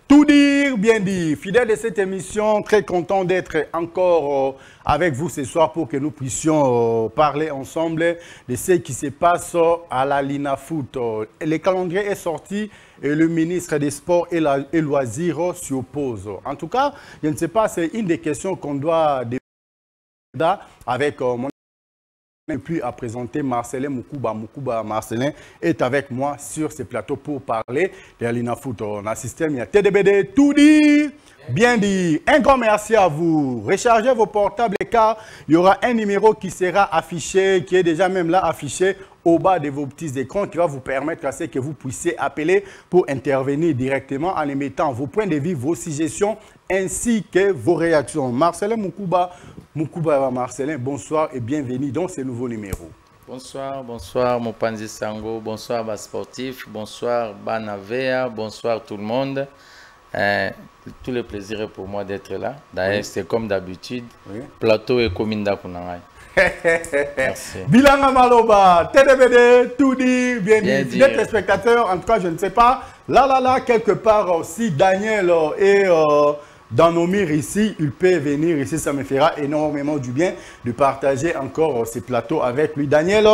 Tout dire, bien dire. Fidèle de cette émission, très content d'être encore avec vous ce soir pour que nous puissions parler ensemble de ce qui se passe à la Lina Foot. Le calendrier est sorti et le ministre des Sports et Loisirs s'y oppose. En tout cas, je ne sais pas, c'est une des questions qu'on doit débattre avec mon et puis à présenter Marcelin Moukouba. Moukouba Marcelin est avec moi sur ce plateau pour parler de la Lina Foot. On a système, il y a TDBD, tout dit, bien dit. Un grand merci à vous. Rechargez vos portables car il y aura un numéro qui sera affiché, qui est déjà même là affiché au bas de vos petits écrans qui va vous permettre à ce que vous puissiez appeler pour intervenir directement en émettant vos points de vue, vos suggestions ainsi que vos réactions. Marcelin Moukouba, Marcelin, bonsoir et bienvenue dans ce nouveau numéro. Bonsoir, bonsoir Mopanzi Sango, bonsoir bas sportif, bonsoir Banavea, bonsoir tout le monde. Tout le plaisir est pour moi d'être là. D'ailleurs, c'est comme d'habitude, plateau et commune Kunangai. Merci. Bilanga Maloba, TDBD, tout dit, bien dit. Fidèles spectateurs, en tout cas, je ne sais pas. Là, quelque part aussi, Daniel est dans nos murs ici. Il peut venir ici, ça me fera énormément du bien de partager encore ces plateaux avec lui. Daniel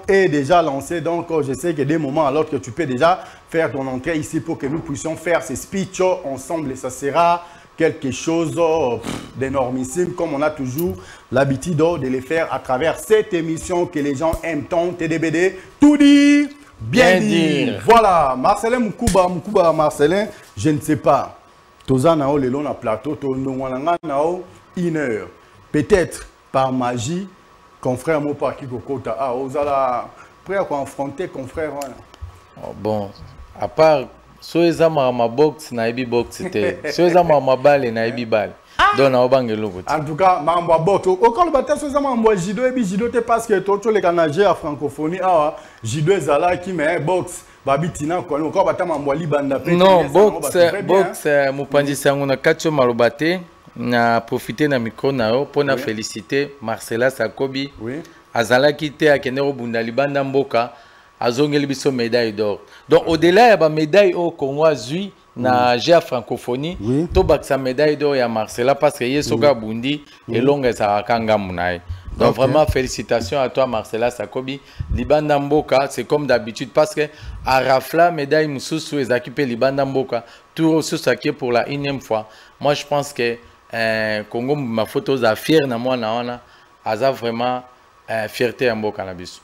est déjà lancé, donc je sais que des moments à l'autre que tu peux déjà faire ton entrée ici pour que nous puissions faire ces speeches ensemble et ça sera quelque chose d'énormissime comme on a toujours l'habitude de les faire à travers cette émission que les gens aiment tant, TDBD, tout dit, bien dire. Voilà, Marcelin Moukouba Marcelin, je ne sais pas, Toza nao le long na plateau, Tononga nao 1 heure, peut-être par magie, confrère Mopa Kikokota, osala prêt à confronter confrère. Oh, bon, à part so ezama ma box na ibi box te so ezama ma balle na ibi balle donc na obangelo ko en tout cas mambo box au quand le bataille so ezama mambo judo et judo te parce que to les canagers à francophonie judo ezala qui mais box babitina ko encore bata mambo libanda pe non box Mopanzi Sango na katcho malobate na profiter na micro na yo pour na féliciter Marcela Sakobi azala kité akende robunda libanda mboka azongeli biso médaille d'or. Donc au-delà de la médaille au Congo azui na GA francophonie, to baksa médaille d'or ya Marcela parce que yesoga bundi et longue sa kanga munaï. Donc vraiment félicitations à toi Marcela Sakobi. Libanda Mboka, c'est comme d'habitude parce que à Rafla médaille mususu ezakipé Libanda Mboka, tout sous pour la 1e fois. Moi je pense que Congo ma photo za fier na moi na ona aza vraiment fierté en Mboka na biso.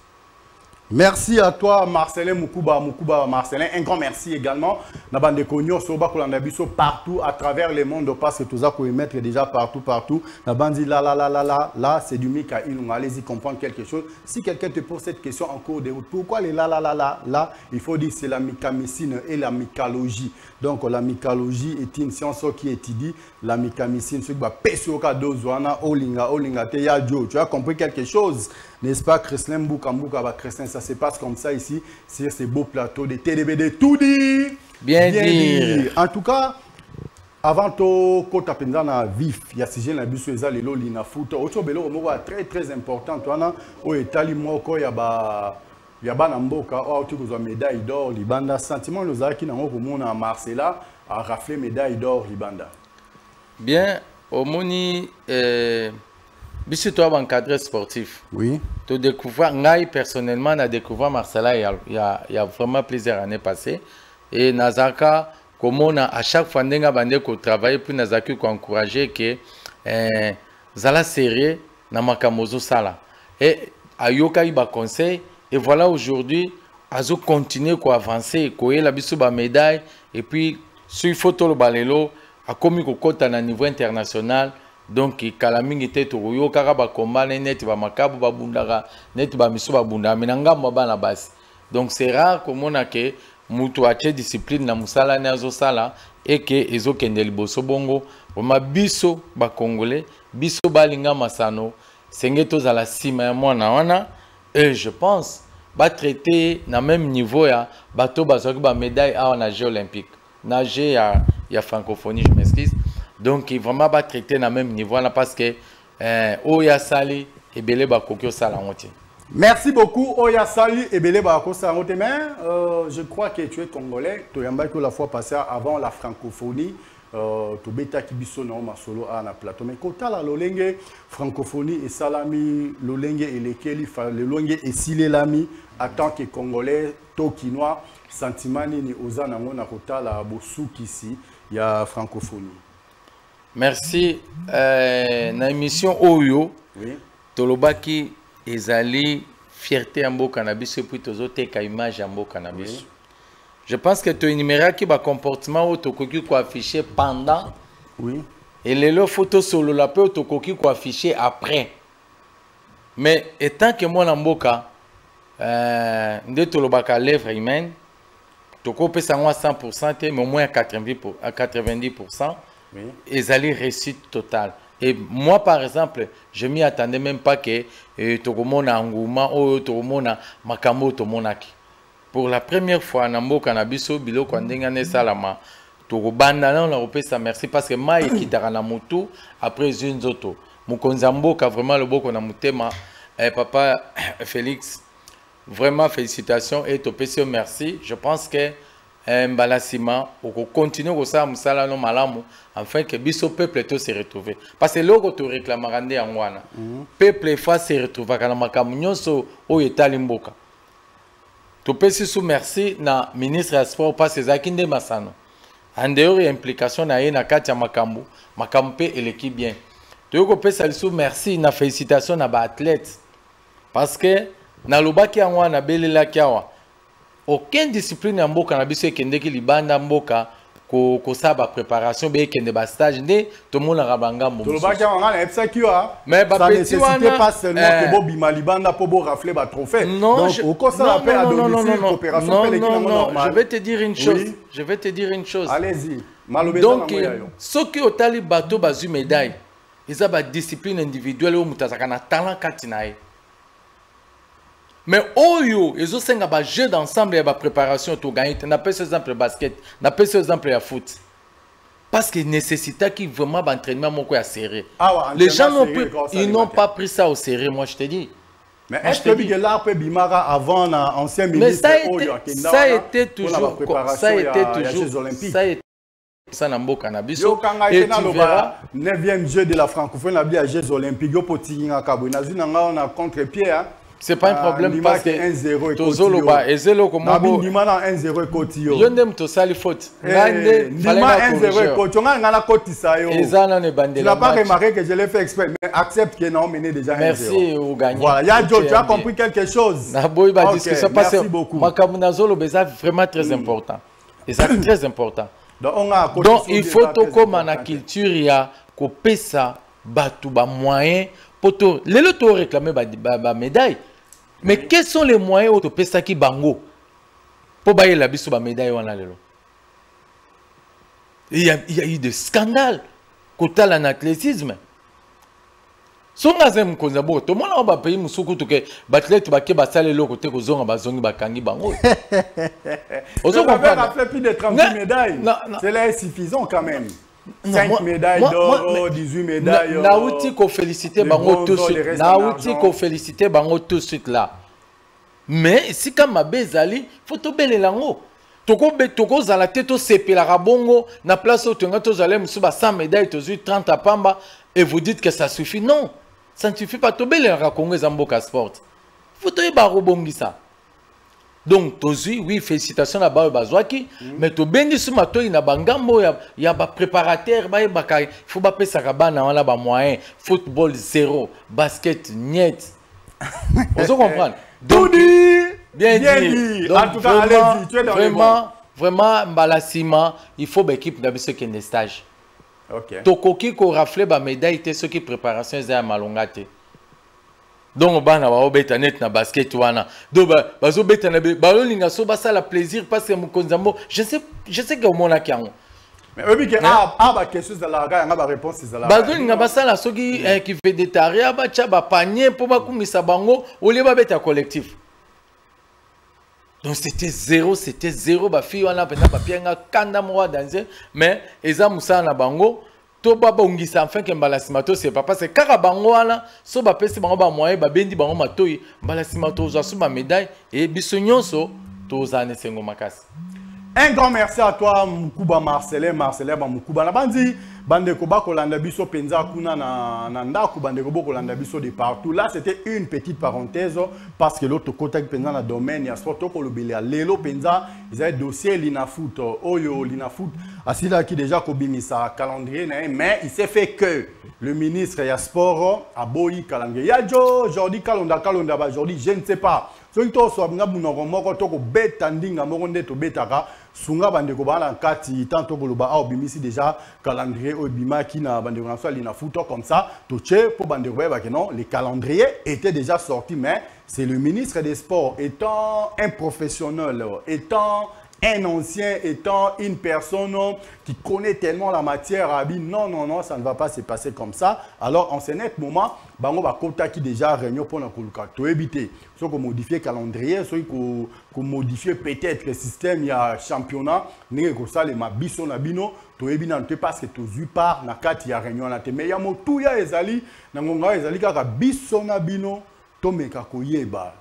Merci à toi, Marcelin Moukouba Marcelin. Un grand merci également. Nabande Konyo, Soba Kolandabiso, partout à travers le monde, parce que tout ça peut mettre déjà partout. Nabandi là, c'est du Mika Ilunga. Allez-y comprendre quelque chose. Si quelqu'un te pose cette question en cours de route, pourquoi les là, il faut dire c'est la mycamycine et la mycologie. Donc la mycologie est une science qui étudie la mycamycine. Ce qui va pécho kadozwana, olinga, te ya jo. Tu as compris quelque chose? N'est-ce pas, Christian Mbouka, Christian, ça se passe comme ça ici, sur ces beaux plateaux de TDBD. Tout dit, bien dit. En tout cas, avant to kota pendana vif, il y a sujet na biso eza lelo Lina Foot. Autre belo très important, toi au Italie moko ya ba na mboka o tu ko médaille d'or libanda sentiment nous a qui na ko mona Marcela a raflé médaille d'or libanda. Bien, au moni biso toi encadré sportif. Oui. Tu découvres, moi personnellement, j'ai découvert Marcela il y a vraiment plusieurs années passées. Et Nazaka, comme on a à chaque fois qu'on travaille, puis Nazaka qu'on encourager que Zala serré na makamozo sala. Et Ayoka iba conseil. Et voilà aujourd'hui, Azo continue à avancer, qu'on ait la biso ba médaille. Et puis, sur il faut tout le balelo, à comme qu'on compte à niveau international. Donc kalamingi te to yo kaka ba combat net ba makabu ba bundara net ba miso ba bunda menanga mba na basi. Donc c'est rare comme on a que mutu ache discipline na musala na zo sala et que ezo kende liboso bongo ma biso ba congolais biso balinga masano sengeto za la sima ya mwana wana et je pense ba traiter na même niveau ya bato bazoki ba médaille à na jeux olympiques na jeux ya francophonie je m'excuse. Donc, il vraiment pas traiter dans le même niveau là parce que Oya Sali et Belé Bakokyo Salamote. Merci beaucoup, Oya Sali et Belé Bakokyo Salamote. Mais je crois que tu es congolais. Tu as la fois passée avant la francophonie. Tu beta kibiso na masolo na plateau. Mais quand la lolenge francophonie et salami, lolenge et lekeli, le lolenge et silelami en tant que congolais, tokinois, sentimani ni ozana ngona kota la bosuki ici, il y a francophonie. Merci. Na émission Oyo, oui. Tolobaki ezali fierté ambo cannabis et puis tozote ka image ambo cannabis. Oui. Je pense que tu énuméreras qui va comportement au tokoki ko affiché pendant. Oui. Et les photos solo la peu au tokoki ko affiché après. Mais étant que moi namboka nde tolobaka lèvre humaine, toko pesa moi 100% mais au moins à 90%. Oui. Ezali réussite totale. Et moi, par exemple, je m'y attendais même pas que Togomona Angouma ou Togomona Makamo Tomonaki. Pour la première fois, Nambo Cannabiso, Bilo Kwandengane Salama, Togobanda, on a repéré ça, merci parce que moi, je suis à moto après une zoto. Mukonzambo, qui a vraiment le beau qu'on a mouté, papa Félix, vraiment félicitations et Topesio, merci. Je pense que Mbalassima, on continue comme ça, Moussala no malamu, afin que biso peuple tout se retrouve. Parce que logo tu réclame rande en wana. Peuple fa se retrouve kana makamunyoso o etalimboka. Tu peux sous merci na ministre des Sports parce que Zakinde Masano. En dehors implication na na katia makambu, makampe et l'équipe bien. Tu peux sous merci na félicitations na ba athlète. Parce que na lobaki en wana belela kiawa. Aucune discipline en mboka na biso ekende ki libanda mboka ko saba préparation be ekende ba stage ne to mona rabanga mbo. To lobaki wana na epsa kiwa. Mais ba petit wana pas seulement que bo bima libanda po bo rafler ba trophée. Donc au cours ça appelle à domicile coopération je vais te dire une chose. Oui. Je vais te dire une chose. Allez-y. Donc ceux qui otali bateau bazu médaille, ils ont ba discipline individuelle ou mutazaka na talent katinae. Mais Oyo, ils ont un jeu d'ensemble et la préparation pour gagner. On appelle ce exemple basket, on appelle ce exemple le foot. Parce qu'il nécessitait qu'il vraiment l'entraînement à serré. Les gens n'ont pas pris ça au sérieux, moi je te dis. Mais est-ce que l'art peut bimara avant l'ancien ministre Oyo ça a été toujours ça a été ça n'a pas cannabis. Et tu verras 9e jeu de la francophonie à Jeux olympiques au Potigna Kabou. On a contre-pied. C'est pas un problème parce que 1-0 Tozoloba et Zelo comme moi. Nimana 1-0 Kotio. Je n'aime pas ça les fautes. Nima 1-0 Kotio. On a la Kotisa yo. Tu n'as pas remarqué que je l'ai fait exprès, mais accepte que non mené déjà 1-0. Merci au gagnant. Voilà, Yadjo, tu as compris quelque chose. Merci beaucoup. Makamuna Zolo, c'est vraiment très important. Et c'est très important. Donc il faut que la culture ya couper ça, battu ba moyen pour les autres réclamer ba médaille. Mais quels sont les moyens pour faire ça qui bango pour bailler la biso ba médaille wana lelo? Il y a eu des scandales côté l'athlétisme. Son azem konzabo to mona ba pays musuku to ke batlet ba ke ba sale lo côté ko zonga ba zongi ba kangi bango. Ozo comprendre fait plus de 30 médailles. C'est là suffisant quand même. 5 médailles d'or, 18 médailles. Naouti ko féliciter bango tout de suite. Naouti ko féliciter bango tout de suite là. Mais si comme ma bezali, faut to bele lango. Toko za la tête au CP la rabongo na place au tenga to zalem suba 100 médailles to 30 à pamba et vous dites que ça suffit. Non. Ça ne suffit pas to bele la Congo Zamboka Sport. Faut to ba robongi ça. Donc, oui, félicitations à Bazouaki, mais tu bengi sous ma toy na bangambo, il y a des préparateurs, il faut pas payer ça rabana, on moyen, football zéro, basket niet. On se comprend. Donc, bien dit. Donc, en tout cas, allez-y, tu es dans vraiment, Mbalassima, il faut une équipe d'habitude qui est stage. Ok. Tokoki ko rafle ba médaille, ceux qui préparation à malongate. Donc bana ba obeta net na basket wana do ba zo beta na ba linga so ba ça la plaisir parce que Mukonzambo je sais que au mona kiango mais obi ke ba question de la ga ba réponse de la ba zo linga ba ça la soki qui fait des taria ba cha ba panier pour ba kumisa bango au lieu ba beta collectif. Donc c'était zéro ba fille wana pena ba pianga kanda moi danser mais eza musa na bango to baba ongisa enfin que mbala simato c'est pas parce que kaka bango wana so ba pesi bango ba moyen ba bendi bango matoi mbala simato za su ba médaille et biso nyonso to za ne sengo makasi. Un grand merci à toi Mukuba Marcelin ba Mukuba na bandi bande ko ba kolanda biso penza kuna na ndako bande ko ba kolanda biso de partout. Là c'était une petite parenthèse parce que l'autre côté penza na domaine ya sport ko lobeli lelo penza ils avaient dossier Linafoot oyo Linafoot asila qui déjà ko bimisa calendrier mais il s'est fait que le ministre ya sport a boyi calendrier. Ya jo Jordi Kalonda ba Jordi je ne sais pas. Soki to so nga munoko moko to ko beta ndinga moko nde to betaka sunga bande ko bana kati tanto ko loba au bimisi déjà calendrier au bima qui na bande ko so Linafoot comme ça to che pour bande ko ba que non les calendriers étaient déjà sortis mais c'est le ministre des Sports étant un professionnel étant un ancien, étant une personne qui connaît tellement la matière, a dit non, ça ne va pas se passer comme ça. Alors, en ce net moment, bango ba kota qui déjà réunion pour nous éviter. Soit qu'on modifie le calendrier, soit qu'on modifie peut-être le système, il y a championnat, n'est que ça les mabiso na bino, to ebinante parce que to zu par na kati ya réunion na te. Mais il y a mo tout ya ezali, na ngonga ezali kaka biso na bino.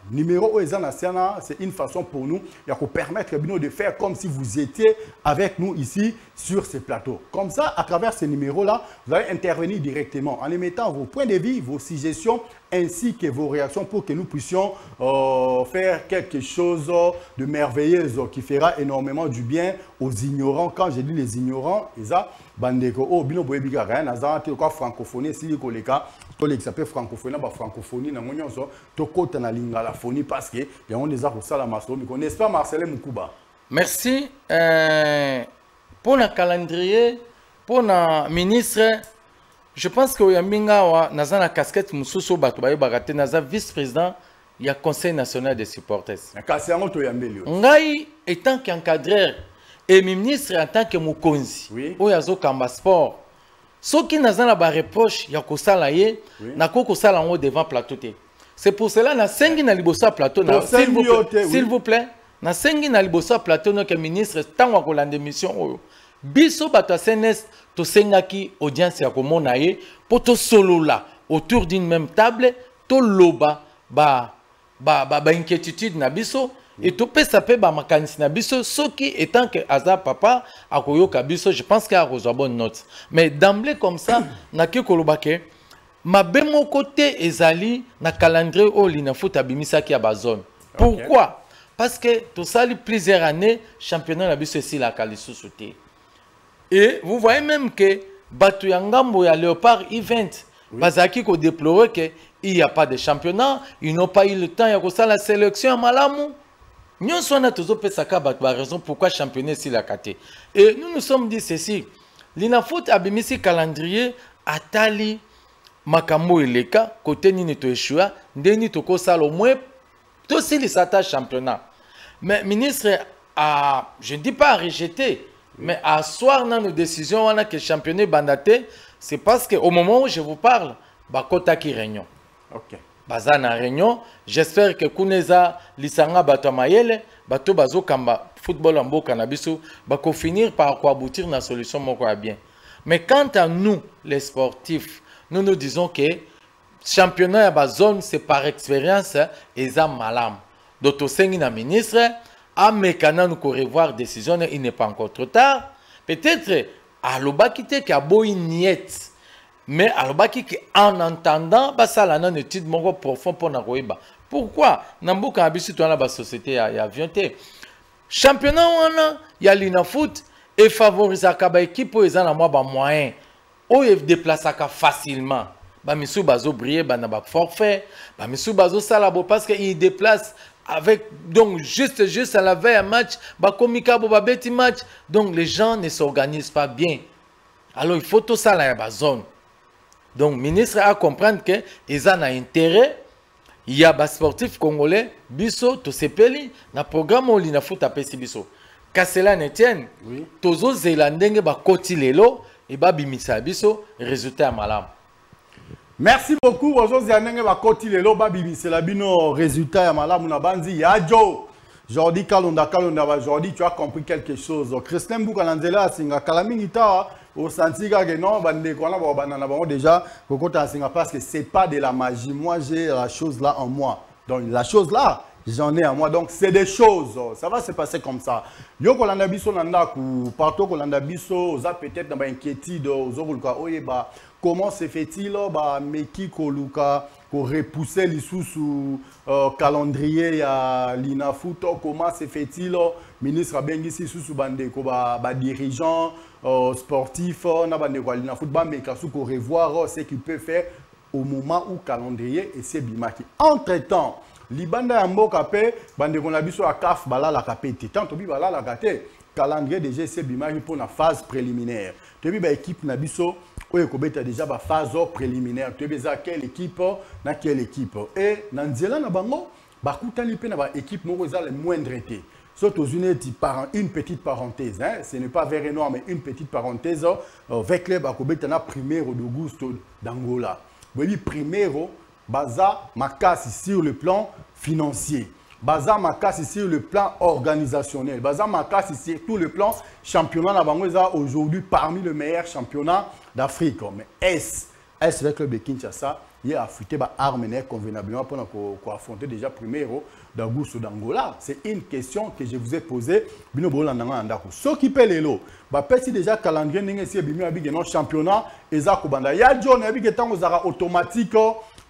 Numéro c'est une façon pour nous de permettre de faire comme si vous étiez avec nous ici sur ce plateau. Comme ça, à travers ces numéros-là, vous allez intervenir directement en émettant vos points de vue, vos suggestions ainsi que vos réactions pour que nous puissions faire quelque chose de merveilleux qui fera énormément du bien aux ignorants. Quand je dis les ignorants, ils ont bandeko oh bino boyebika rien nazana te quoi francophonie si koleka to le s'appelle francophonie ba francophonie na ngonyoso to kota na lingala phonie parce que ya on les a pour ça la maso mi n'est-ce pas Marcelin Mukuba. Merci pour le calendrier pour le ministre. Je pense que Yambinga wa nazana casquette mususu bato baye bagate naza vice-président il y a conseil national des supporters. Kassango to yambeli. Ngai étant qu'encadreur et ministre en tant que mukonzi. Oui. Oyazo kamba sport. Ce qui nazana ba reproche ya kosala ye na kosala ngo devant plateau te. C'est pour cela na sengi na libosa plateau na s'il vous plaît na sengi na libosa plateau no que ministre tango ko lande mission oyo. Biso bato CNS to sengaki audience ya komona ye pour to solola autour d'une même table to loba ba inquiétude na biso et to pesa pe ba makanisi na biso soki étant que aza papa akoyoka biso je pense qu'il a reçu bonne note mais d'emblée comme ça na ki koloba ke mabe mo côté ezali na calendrier o Linafoot abimisa ki ya ba zone. Pourquoi? Parce que to sali plusieurs années championnat na biso ici la kalisu sauté. Et vous voyez même que Batu Yangambo ya Léopard Event, Bazaki ko déplorer qu'il n'y a pas de championnat, ils n'ont pas eu le temps, il y a ça la sélection à Malamou. Nous sommes tous la raison pourquoi championnat si la kate. Et nous nous sommes dit ceci, Linafoot a mis ce calendrier à Tali, Makambo et Leka, côté Nini to Eshua, Ndeni Toko Sal au moins, tout si les attaches championnat. Mais ministre a, je ne dis pas à rejeter, mais à soir dans nos décisions, on a que championnat bandaté, c'est parce qu'au moment où je vous parle, Bakota qui réunion. Ok. Bazana réunion, j'espère que Kuneza, Lisanga, Batomayele, Bato Bazo Kamba, football en beau cannabis, Bako finir par quoi aboutir dans la solution moko bien. Mais quant à nous, les sportifs, nous nous disons que championnat à zone, c'est par expérience, et ça malam. D'autres na ministre, à Mekana nous revoir décision, il n'est pas encore trop tard. Peut-être à l'obaki qui a beau une niette, mais à l'obaki qui en entendant, ça la non étude mon profond pour nakoiba. Pourquoi? Namboka abisu toi la société a avienté. Championnat on il y a Linafoot et favorise à kaba équipe pour les ans moi ba moyen. O il déplace facilement. Ba misu bazo briller ba na ba forfait, ba misu bazo salabo parce que il déplace avec donc juste à la veille un match, bah komika boba beti match, donc les gens ne s'organisent pas bien. Alors il faut tout ça là la zone. Donc le ministre a comprendre que ils ont intérêt. Il y a des sportifs congolais, biso to sepeli na programme au Linafoot apesi biso. Kasela Netienne, tozo zelandenge ba koti lelo et ba bimisa biso résultat malam. Merci beaucoup. Aujourd'hui, c'est bino résultat ya malamu na banzi yajo. Jordi Kalonda, Jordi, tu as compris quelque chose. Christian Boukalanzela, Singa Kalamingita, au senti que non, déjà, parce que c'est pas de la magie. Moi, j'ai la chose là en moi. Donc, la chose là, j'en ai en moi. Donc, c'est des choses. Ça va se passer comme ça. Yo, quand on a biso partout, quand on a biso, on a peut-être une inquiétude, comment se fait-il, meki koluka, pour repousser les sous calendrier à l'INAFOOT, comment se fait-il, ministre Abengisi sous bande dirigeant sportif, na bande l'INAFOOT, mais qu'à revoir ce qu'il peut faire au moment où calendrier et c'est bimaki. Entre-temps, Libanda Yamboka pe bande qu'on a biso à CAF bala la capete. Tant to bi bala la gâté. Calendrier déjà c'est bimaki pour la phase préliminaire. Tu bi ba équipe na biso oye kobeta déjà ba phase préliminaire. Tu bi za quelle équipe na quelle équipe. Et na nzela na bango ba kutani pe na ba équipe moko za le moindre été. Surtout une petite parenthèse, hein? Ce n'est pas vers énorme, mais une petite parenthèse. Avec les bakobeta na primero d'Augusto d'Angola. Oui, primero Baza Makassi sur le plan financier. Baza Makassi sur le plan organisationnel. Baza Makassi sur tout le plan championnat. La Bangoza aujourd'hui parmi les meilleurs championnats d'Afrique. Mais est-ce avec le club de Kinshasa, il a affûté armes convenablement pour affronter déjà primero d'Augusto d'Angola. C'est une question que je vous ai posée. Ce qui peut les lots. Si déjà calendrier n'est pas championnat, il y a John automatique.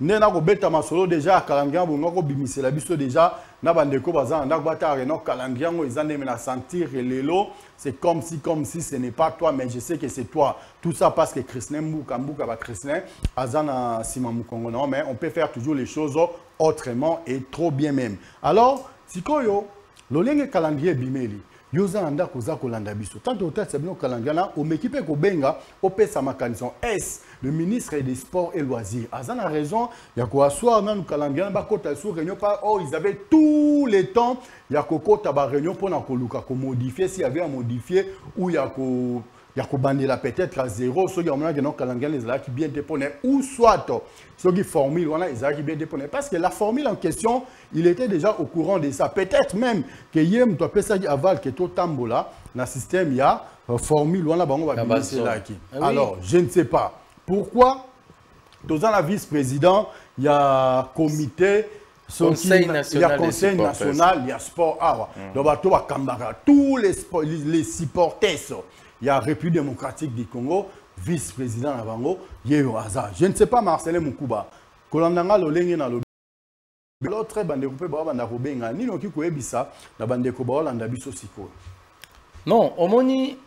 Nena ko beta masolo déjà calendrier bongo ko bimisela biso déjà na bandeko baza ndako batare no calendrier ngo ezane me na sentir lelo c'est comme si ce n'est pas toi mais je sais que c'est toi tout ça parce que Christian Mbuka ba Christian azana sima mukongo non mais on peut faire toujours les choses autrement et trop bien même alors sikoyo lolenge calendrier bimeli yoza anda koza kolanda biso tant autant c'est bien calendrier là au m'équipe ko benga au pesa makanison est le ministre des Sports et Loisirs. Azan a raison, il y a quoi soir dans le calendrier, ils avaient tout le temps, il y a quoi réunion pour modifier, s'il y avait à modifier, ou il y a quoi bandela peut-être à zéro, ceux qui ont un calendrier, les qui bien déponent, ou soit ceux qui formule, ils qui bien déponent. Parce que la formule en question, il était déjà au courant de ça. Peut-être même que Yem, tu as ça aval, que tout tambola, dans le système, il y a formule, alors, je ne sais pas. Pourquoi? Dans la vice-président, il y a comité, conseil national, il y a conseil national, il y a sport. Donc, tous les supporters, il y a République démocratique du Congo, vice-président Navango, je ne sais pas Marcelin Moukouba. Kolandanga Lolenge na lobi. L'autre bande coupé banda kobenga ni noki koyebisa na bande ko balanda biso siko. Non, omoni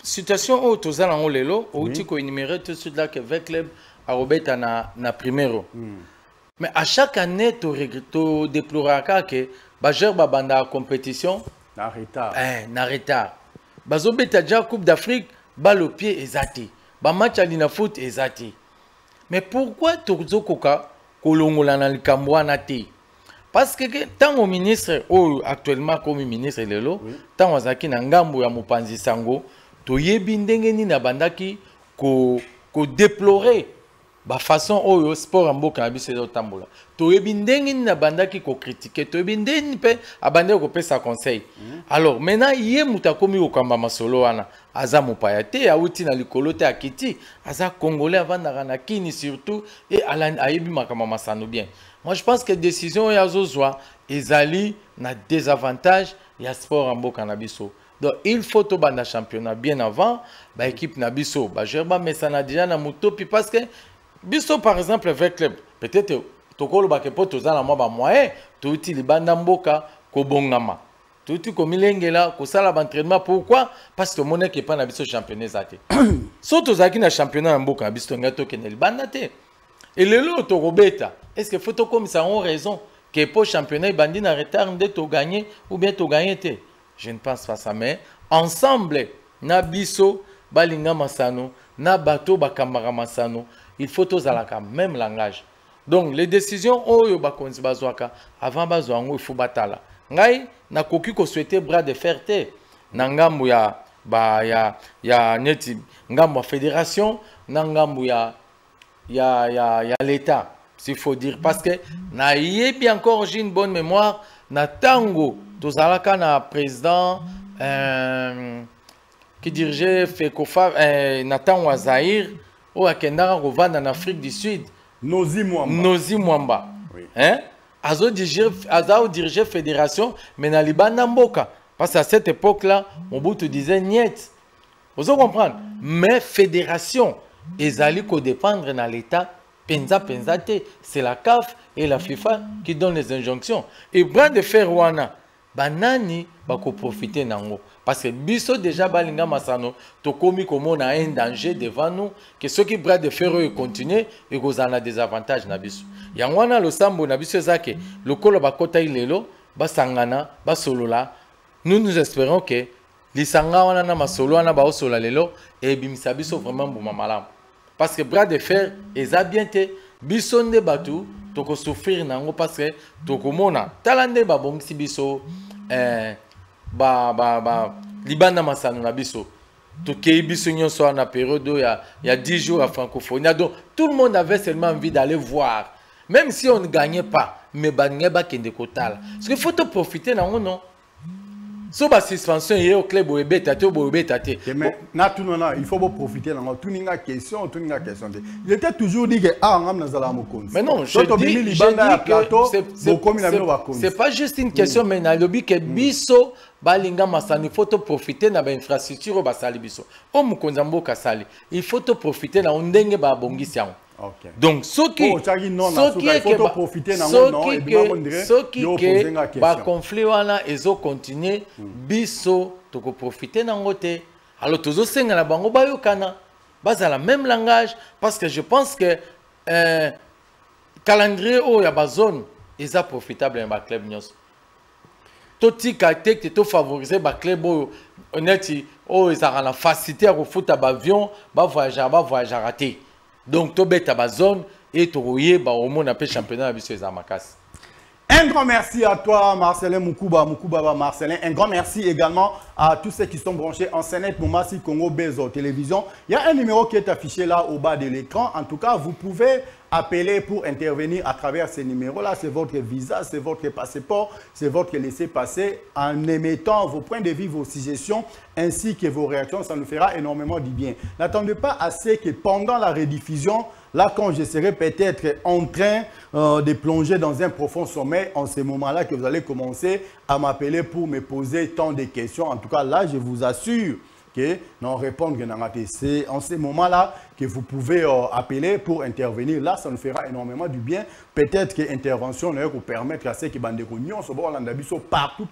situation où tous allons en lelo, où tu peux énumérer tout ce là que avec club à Robert na primero. Mais à chaque année, tu déploreras que Bajer Babanda compétition na retard. Na retard. Bazo beta déjà Coupe d'Afrique, bas le pied exacté. Ba match à l'INAFOOT exacté. Mais pourquoi Tourzo Koka Kolongola na Likambwa na te? Parce que tant au ministre actuellement comme ministre lelo, tant wazaki na ngambo ya Mopanzi Sango toyebi ndenge ni na bandaki ko déplorer ba façon oyo sport mboka na biso tambola toyebi ndenge ni na bandaki ko critiquer toyebi ndenge pe abande ko pesa conseil. Alors maintenant yé mutakomi okamba masolo wana aza mopaya te auti na likolo te akiti aza congolais avanda na kini surtout et ayebi makama masano bien. Moi je pense que décision ya zozwa ezali na désavantage ya sport mboka na biso. Donc, il faut tout le championnat bien avant, l'équipe Nabiso, Gerba Messana déjà na Mutopi parce que Biso par exemple avec club, peut-être tokolo bakepo tozala mwa ba moyen, touti libanda mboka ko bongama. Touti ko milengela ko sala ba entraînement pourquoi? Parce que mon équipe pas na biso championnat zate. So tozaki na championnat mboka na biso ngato kenel banda te. Et le lot to robeta, est-ce que faut to comme ça ont raison que pour championnat bandi na retard de to gagner ou bien to gagner te? Je ne pense pas ça, mais ensemble, na biso, balinga masano, na bato bakamara masano, il faut tous à la même langage. Donc les décisions oyo bakonzi bazwaka avant bazwango il faut batala. Ngai na koki ko souhaiter bras de fer te. Na ngambu ya neti ngambu fédération, na ngambu ya l'état, s'il faut dire parce que na yebi encore j'ai une bonne mémoire na tango tozalaka na président qui dirigeait Fekofa, Nathan Ouazahir, ou à Kendara Rovan en Afrique du Sud. Nozi Mwamba. Nozi Mwamba. Oui. Hein? Azo dirigeait fédération, mais na Libana Mboka. Parce qu'à cette époque-là, Mobutu disait niet. Vous comprenez? Mais fédération, ils allaient dépendre dans l'État. Penza Penzate, c'est la CAF et la FIFA qui donnent les injonctions. Et bras de fer wana, banani bako profiter nango. Parce que biso déjà balinga masano, to komi comme on a un danger devant nous, que ceux qui bras de fer eux continuent, et qu'ils en a des avantages na biso. Yangwana lo sambo na biso zake, le kolo bakota ilelo, basangana, basolola. Nous espérons que lisanga wana na masolo wana ba osola lelo et bimisa biso vraiment boma malam. Parce que bras de fer, ils ont bien été, bisonde batu, toko souffrir nango parce que toko mona, talande ba bongsi biso, libana masano na biso, tokei biso nyonso na période il y a 10 jours à francophonie. Donc tout le monde avait seulement envie d'aller voir, même si on ne gagnait pas, mais bagné ba kende kotala. Parce qu'il faut te profiter nango non. Si on a suspension au club il faut profiter de la question. Il était toujours dit que mais non, je dis que c'est pas juste une question, mais il lobby que biso balinga masani, il faut profiter de l'infrastructure basali biso. Il faut profiter de l'ondenge ba bongisian. Okay. Donc, ce qui conflit wana ezo continuer biso toko profiter nangote. Alors tozo senga na bango bayokana baza la même langage parce que je pense que calendrier o ya bazone eza profitable en ba club nyos. Toti katek to favoriser ba club o honnêtement o ezara na facilité à refuta ba avion ba voyager raté. Donc, tu as ta zone et tu as un championnat à Makas. Un grand merci à toi, Marcelin Moukouba Marcelin. Un grand merci également à tous ceux qui sont branchés en Sénat pour Massi Congo Bezo Télévision. Il y a un numéro qui est affiché là au bas de l'écran. En tout cas, vous pouvez appeler pour intervenir à travers ces numéros-là. C'est votre visa, c'est votre passeport, c'est votre laissez-passer en émettant vos points de vue, vos suggestions ainsi que vos réactions. Ça nous fera énormément du bien. N'attendez pas assez que pendant la rediffusion, là, quand je serai peut-être en train de plonger dans un profond sommeil, en ce moment-là que vous allez commencer à m'appeler pour me poser tant de questions. En tout cas, là, je vous assure que non répondre, c'est en ce moment-là que vous pouvez appeler pour intervenir. Là, ça nous fera énormément du bien. Peut-être que l'intervention vous permettre à ceux qui bandent partout,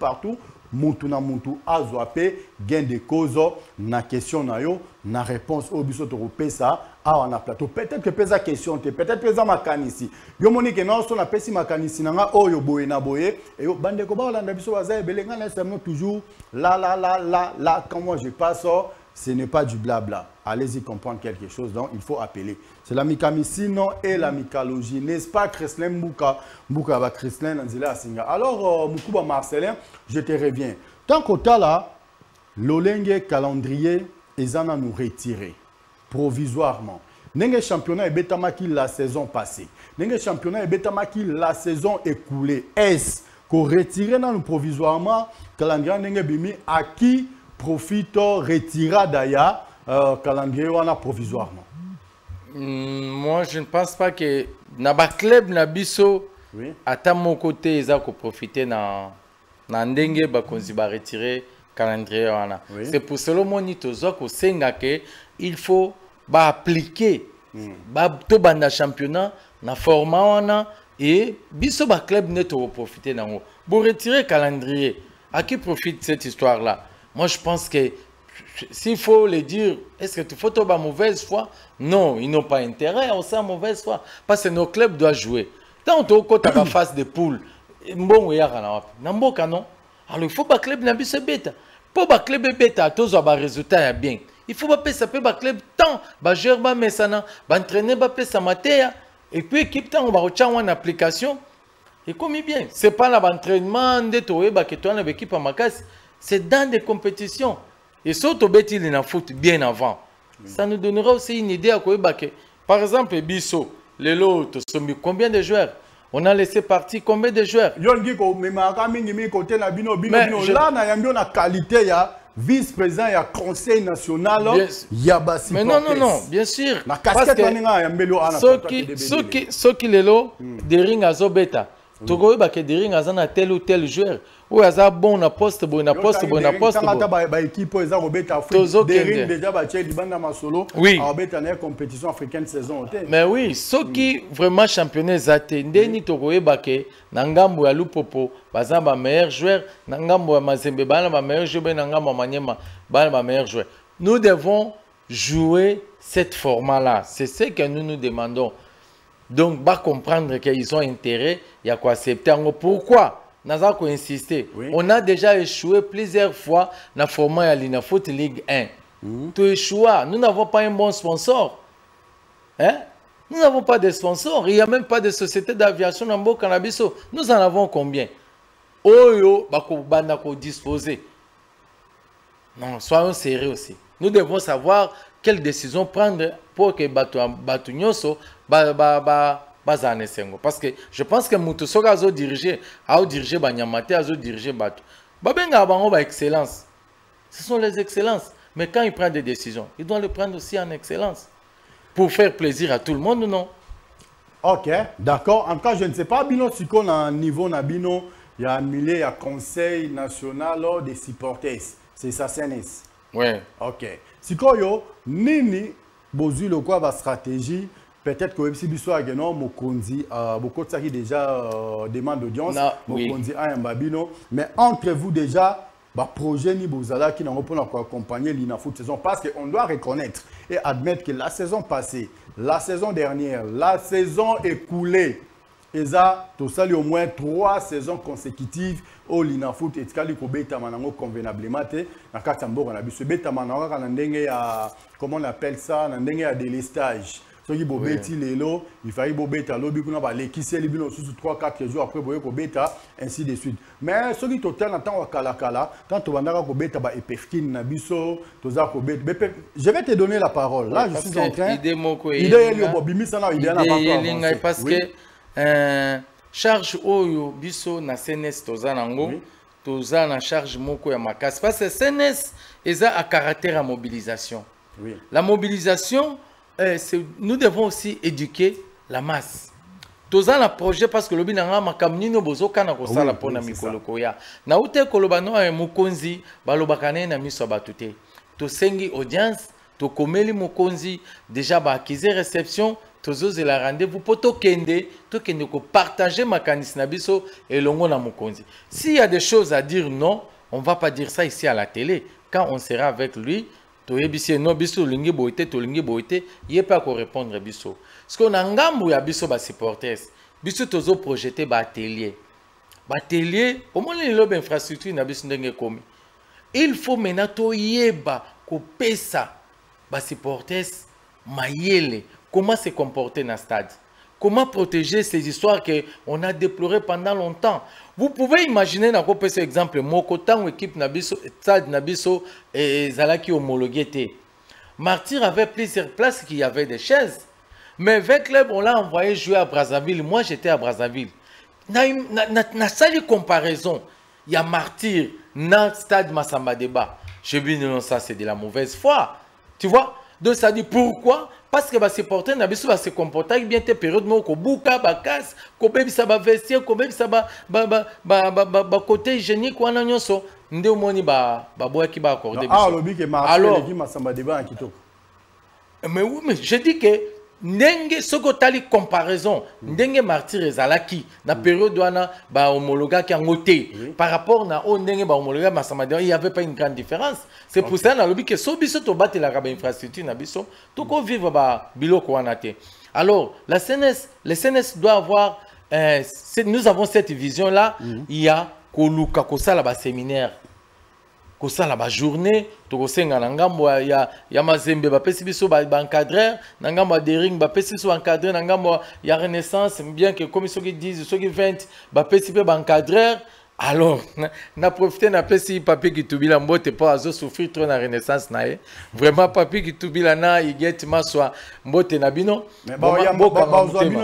Moutou na moutou azwape gain de cause na question na yo na réponse au biso to pesa a na plateau peut-être que pesa question te peut-être pesa makanisi yo monique non so na pesi makanisi nanga oyo boye na boye et yo bande ko ba olanda biso baza belenga na seulement toujours là quand moi je passe ce n'est pas du blabla. Allez-y comprendre quelque chose, donc il faut appeler. C'est la mycamicino et la mycologie, n'est-ce pas, Kreslin Mbouka va Kreslin Nanzila Singa. Alors, Moukouba Marcelin, je te reviens. Tant qu'au tas là, l'olenge calendrier, ils en ont nous retiré provisoirement. N'engé championnat et bétamaki la saison passée. N'engé championnat et bétamaki la saison écoulée. Est-ce qu'on retire dans nous provisoirement calendrier n'engé bimi à qui profite retira d'ailleurs calendrier provisoirement. Moi je ne pense pas que naba club na biso à mon côté ils ont profité na ndenge ba konzi ba retirer calendrier wana. C'est pour cela monito zoko senga que il faut ba appliquer ba to banda championnat na format wana et biso ba club neto profiter nango. Pour retirer calendrier, à qui profite cette histoire là? Moi, je pense que s'il faut le dire, est-ce que tu faut avoir mauvaise foi? Non, ils n'ont pas intérêt à ça mauvaise foi. Parce que nos clubs doivent jouer. Tant que tu as la phase de poule, bon, il y a un non. Alors, il faut que le club n'a pas bêta. Pour que le club bêta, tous ont un résultat bien. Il faut que le club tant, gérer mais ça n'a, entraîner sa matière. Et puis, équipe tant, on va retenir une application. Et comme bien, c'est pas l'entraînement de toi que tu as une équipe à Makas. C'est dans des compétitions. Et surtout, il en foot bien avant. Ça nous donnera aussi une idée à quoi. Par exemple, Bisso, les lots, combien de joueurs? On a laissé partir combien de joueurs? Mais vice-président et conseil national Yaba mais non, bien sûr. La casquette ceux qui les lots, des rings à Zobeta. Togo ba ke des rings à tel ou tel joueur. Ou à bon na poste, bon. équipe déjà battu Libanda Masolo. Oui. À compétition africaine saison. Mais oui, ceux qui vraiment championnés zate, ndeni Togo ba ke nangambo ya Lupopo, bazamba meilleur joueur, nangambo ya Mazembe ba meilleur joueur, nangambo Manyema ba meilleur joueur. Nous devons jouer cette format-là. C'est ce que nous nous demandons. Donc, va comprendre qu'ils ont intérêt, il y a quoi accepter. Pourquoi? Nous avons insisté. Oui. On a déjà échoué plusieurs fois dans le format de l'Inafoot Ligue 1. Tu échoues. Nous n'avons pas un bon sponsor. Hein? Nous n'avons pas de sponsor. Il n'y a même pas de société d'aviation dans le cannabis. Nous en avons combien? Oyo, bako disposer. Non, soyons sérieux aussi. Nous devons savoir quelle décision prendre pour que Batunyoso parce que je pense que Moutosoga a dirigé Banyamate, a dirigé Batu. Babenga bango ba excellence. Ce sont les excellences. Mais quand il prend des décisions, il doit les prendre aussi en excellence. Pour faire plaisir à tout le monde, non? Ok, d'accord. En tout cas, je ne sais pas, Bino, si on a un niveau, il y a un millier, il y a Conseil national des supporters. C'est ça, CNS. Oui. Ok. Si on nini, bozu le quoi, va stratégie. Peut-être que si vous avez Mokonzi, beaucoup de ça qui déjà demande d'audience, Mokonzi a un babino, mais entre vous déjà, projet ni Bozala qui n'ont pas accompagner l'Inafoot saison, parce qu'on doit reconnaître et admettre que la saison passée, la saison dernière, la saison écoulée, et ça, tout ça, il y a au moins 3 saisons consécutives au l'Inafoot et Tkali Kobeta Manango convenablement, dans Katambo, on a vu ce bêta Manango, comment on appelle ça, dans un délestage. Ceux qui bobeti lelo, il fallait bobeta lobi kuna ba lekise libino sous 3-4 jours après boye ko beta ainsi de suite. Mais ceux qui total en temps kala quand to bandaka ko beta ba epefkin na biso toza ko beta. Je vais te donner la parole. Là je suis en train idée yo bobimisa na idée na pas parce que charge oyo biso na CNS toza nango toza na charge moko ya makasi parce que CNS eza à caractère à mobilisation. Oui. La mobilisation nous devons aussi éduquer la masse. Tous un projet parce que le binanga makamnino bozoka na kosala pona mikolo koya. Na ute kolobano e mukonzi balobakane na miso batute. To sengi audience, to komeli mukonzi déjà ba acquise réception, to zoze la rendez-vous poto kende, to kende ko partager makanis na biso et longo na mukonzi. S'il y a des choses à dire non, on va pas dire ça ici à la télé. Quand on sera avec lui, to ebisi no biso lingi boité to lingi boité yé pas ko répondre biso parce qu'on a ngambu ya biso ba supporters biso tozo projeter ba atelier au moins les lob infrastructure na biso ndenge komi il faut maintenant to yeba ko pesa ba supporters mayele comment se comporter dans stade. Comment protéger ces histoires qu'on a déplorées pendant longtemps. Vous pouvez imaginer, dans ce exemple, Mokotan, équipe Nabiso, Stade Nabiso et Zalaki homologué. Martyr avait plusieurs places qui y avait des chaises. Mais avec club, on l'a envoyé jouer à Brazzaville. Moi, j'étais à Brazzaville. Na sali comparaison. Il y a Martyr, dans le stade Massamba Débat. Je dis non, ça c'est de la mauvaise foi. Tu vois? Donc ça dit pourquoi? Parce que se porter na biso va se comporter bien te période moko buka ba casse ko bebi sa ba vestiaire ko bebi sa ba côté hygiénique wana nyonso nde omoni ba boya ki ba accorder biso. Ah lobi ke Marcel qui Massamba Débat en kitoko. Mais oui, mais je dis que ndenge soko tali comparaison ndenge Martyr ezalaki na période wana ba homologa ki ngoté par rapport na o ndenge ba homologa Massamba Débat, il y avait pas une grande différence. C'est pour ça na lobi que so biso to battre la infrastructure na biso to ko vivre ba biloko wana te. Alors la CNS, le CNS doit avoir nous avons cette vision là, il y a koluka ko sala ba séminaire ko sala ba journée to ko senga na ngambo ya Mazembe ba pesi biso ba encadreur na ngambo de ring ba pesi biso encadreur na ngambo ya Renaissance bien que comme ceux qui disent ceux qui 20 ba pesi ba encadreur Alors, na profité na pesi papier qui tubila mbote pas azo souffrir trop na renaissance nae. Vraiment papier qui tubila na iget maswa mbote na bino. Mais bah ya bino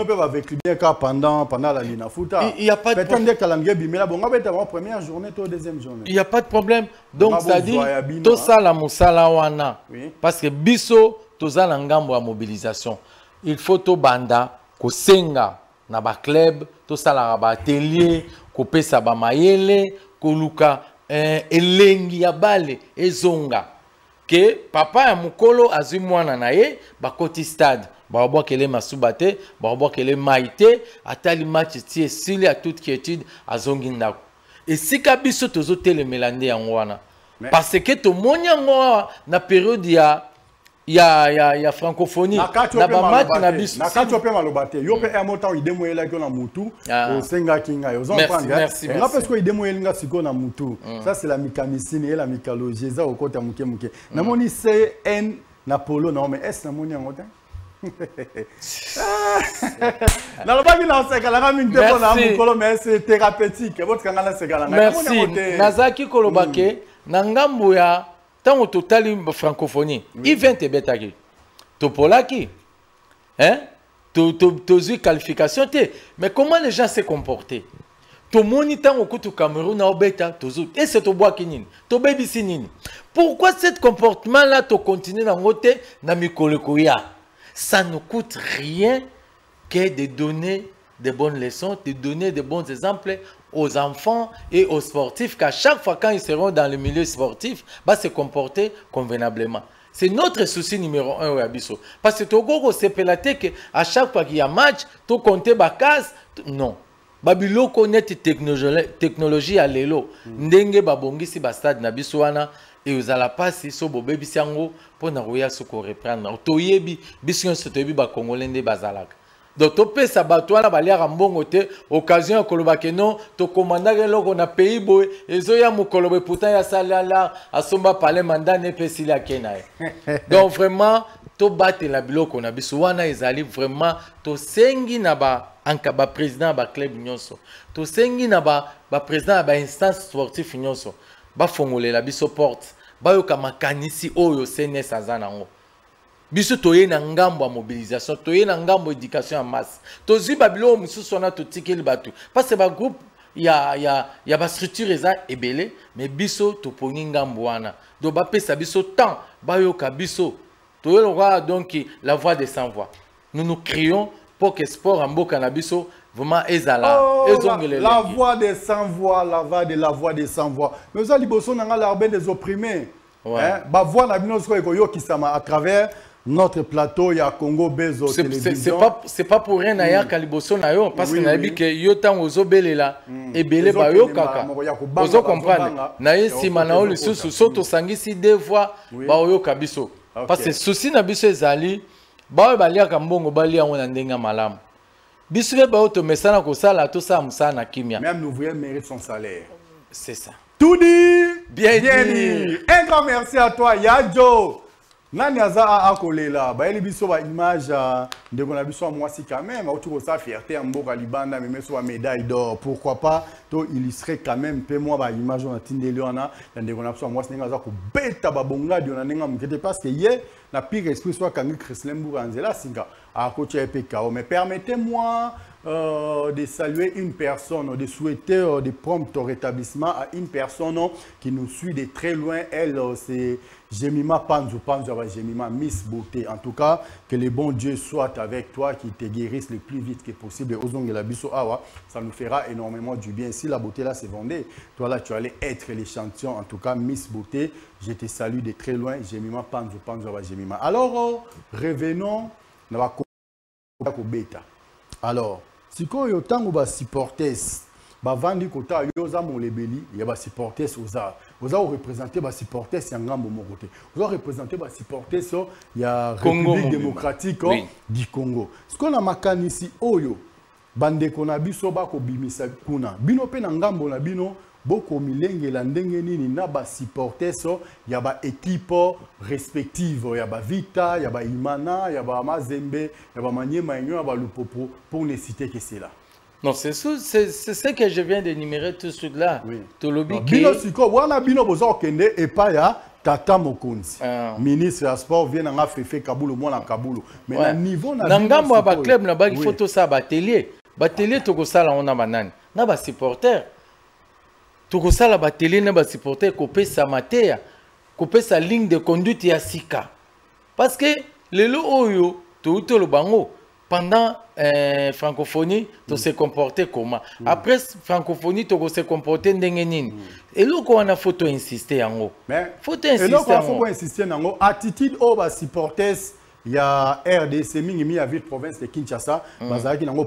peut avec bien car pendant la Lina Foot. Il y a pas de problème. Calendrier bimela bon ngabeta la première journée to deuxième journée. Il y a pas de problème. Donc ça dit to sala musala wana. Parce que biso to za ngambo ya mobilisation. Il faut to banda ko senga na ba club to sala ba atelier ko pesa ba mayele ko luka elengi ya bale ezonga ke papa ya mukolo azwi mwana na ye bakoti stade ba kele masubate ba kele maite atali match ti esili a toute quiétude azongi ndako esika biso tozo telemela nde yango wana parce que to monyango na période ya francophonie na ba match na biso na kati ope malobate yo pe emotan idemo yela ko na mutu o senga kinga yo zon prendre merci nga parce que idemo yelinga siko na mutu ça c'est la mécanicine et la mycologie za okota muke muke na moni CN na polo na mais est na moni yango ta na lobaki na sekala ka minte ko na mukolo mais c'est thérapeutique votre kanga na sekala na merci nazaki kolobake na ngambo ya tant total francophonie il vient te betaki to polaki hein to qualification te mais comment les gens se comporter to moni tant au kutu Cameroun na obeta to et c'est to bois kinini to baby sinini pourquoi cet comportement là to continuer dans ngote na mikolekoya ça ne coûte rien que de donner de bonnes leçons, de donner de bons exemples aux enfants et aux sportifs qu'à chaque fois quand ils seront dans le milieu sportif, bah, se comporter convenablement. C'est notre souci numéro 1 au Abisso. Parce que Togo, c'est pélaté qu'à chaque fois qu'il y a match, tu comptes ma case. Non. Babilo connaît technologie à l'élo. Ndenge babongi si bastade na biswana et vous allez passer sur bobé bisango pour na roya soko reprendre. Toyebi bision sotebi ba congolais nde bazalaka. Donc, tu peux s'abattre à la mbongo te occasion à kolobake non, tu commandes loko na pays boy, et zoya mu kolobe pourtant ya salala, à somba parler mandat ne peut s'il a kenae. Donc, vraiment, tu batte la biloko na bisouana, ils allaient vraiment, tu sengi na ba, anka ba président ba club nyonso, tu sengi na ba président ba instance sportive nyonso, ba fongole la biso porte, ba yo kamakanisi oyo CNS azanango. Biso toye na ngambo ya mobilisation, toye na ngambo éducation en masse. Tozi babilo mususu na to tikeli batu. Parce que ba groupe ya ba structure eza ebele, mais biso to poni ngambo wana. Do ba pesa biso temps, ba yoka biso. Toye le roi donc la voix des sans voix. Nous crions pour que sport en mboka na biso vraiment ezala la voix des sans voix, la voix des sans voix. Mais ça liboso na l'arbe des opprimés. Hein? Ba voix na bino so ekoyo kisama à travers notre plateau, il y a Congo Bezo télévision. C'est pas pour rien d'ailleurs Kaliboso na yo parce que na dit que yo tan ozo belela et belé ba yo kaka. Ozo comprendre. Na yesi manao le sous soto sangisi deux fois ba yo kabiso. Parce que souci na biso ezali ba ba lia kambongo ba lia on ndenga malamu. Biso ba auto mesana ko sala to sa musana kimia. Même l'ouvrier mérite son salaire. C'est ça. Tout dit, bien dit. Un grand merci à toi Yadjo. Nani aza akolela ba biso ba image de ko na biso moi si quand même autour de sa fierté en mboka libanda mais so médaille d'or pourquoi pas to illustrer quand même peu moi ba image on tindeli wana de ko na biso moi singa za ko beta ba bonga dio na ninga mukete parce que hier na pire esprit soit kangi Christlem Buranzela singa a coach PKO mais permettez-moi de saluer une personne, de souhaiter de prompt rétablissement à une personne qui nous suit de très loin. Elle, c'est Jemima Panzo, Jemima Miss Beauté. En tout cas, que le bon Dieu soit avec toi, qu'il te guérisse le plus vite que possible. Ça nous fera énormément du bien. Si la beauté là s'est vendue, toi là, tu allais être l'échantillon. En tout cas, Miss Beauté, je te salue de très loin. Jemima Panzo, Jemima. Alors, revenons dans la bêta. Alors, si vous avez des supporters, vandi kota yoza molebeli ya ba supporters oza représenter ba supporters ya ngambo mokote oza représenter ba supporters ya République démocratique du Congo. Ce qu'on a makanisi oyo bande kona biso ba ko bimisa kuna bino pe na ngambo na bino boko milenge la ndenge nini na ba supporters ya ba équipe respective ya ba Vita ya ba Imana ya ba Mazembe ya ba Maniema ya ba Lupopo pour ne citer que cela. Non, c'est ce que je viens d'énumérer tout de suite là. Oui. Tolobi Bino siko wana bino bozo kende et pas ya Tata Mokonzi. Ministre des Sports vient en Afrique Kaboulou moi na Kaboulou. Mais ouais. na niveau na ngambo ba club na ba photo ça ba télé. Ba télé to ko sala on a banane. Na ba supporter. To ko sala ba télé na ba supporter ko pesa mateya. Ko pesa ligne de conduite ya sika. Parce que le lo oyo to le bango pendant francophonie, tu se comporter comment? Après francophonie, tu se comporter ndenge. Et là, on a photo insister en haut. Photo insister en haut. Et là, on a photo insister en haut. Attitude au bas supporters, il y a RDC Mingi à ville province de Kinshasa.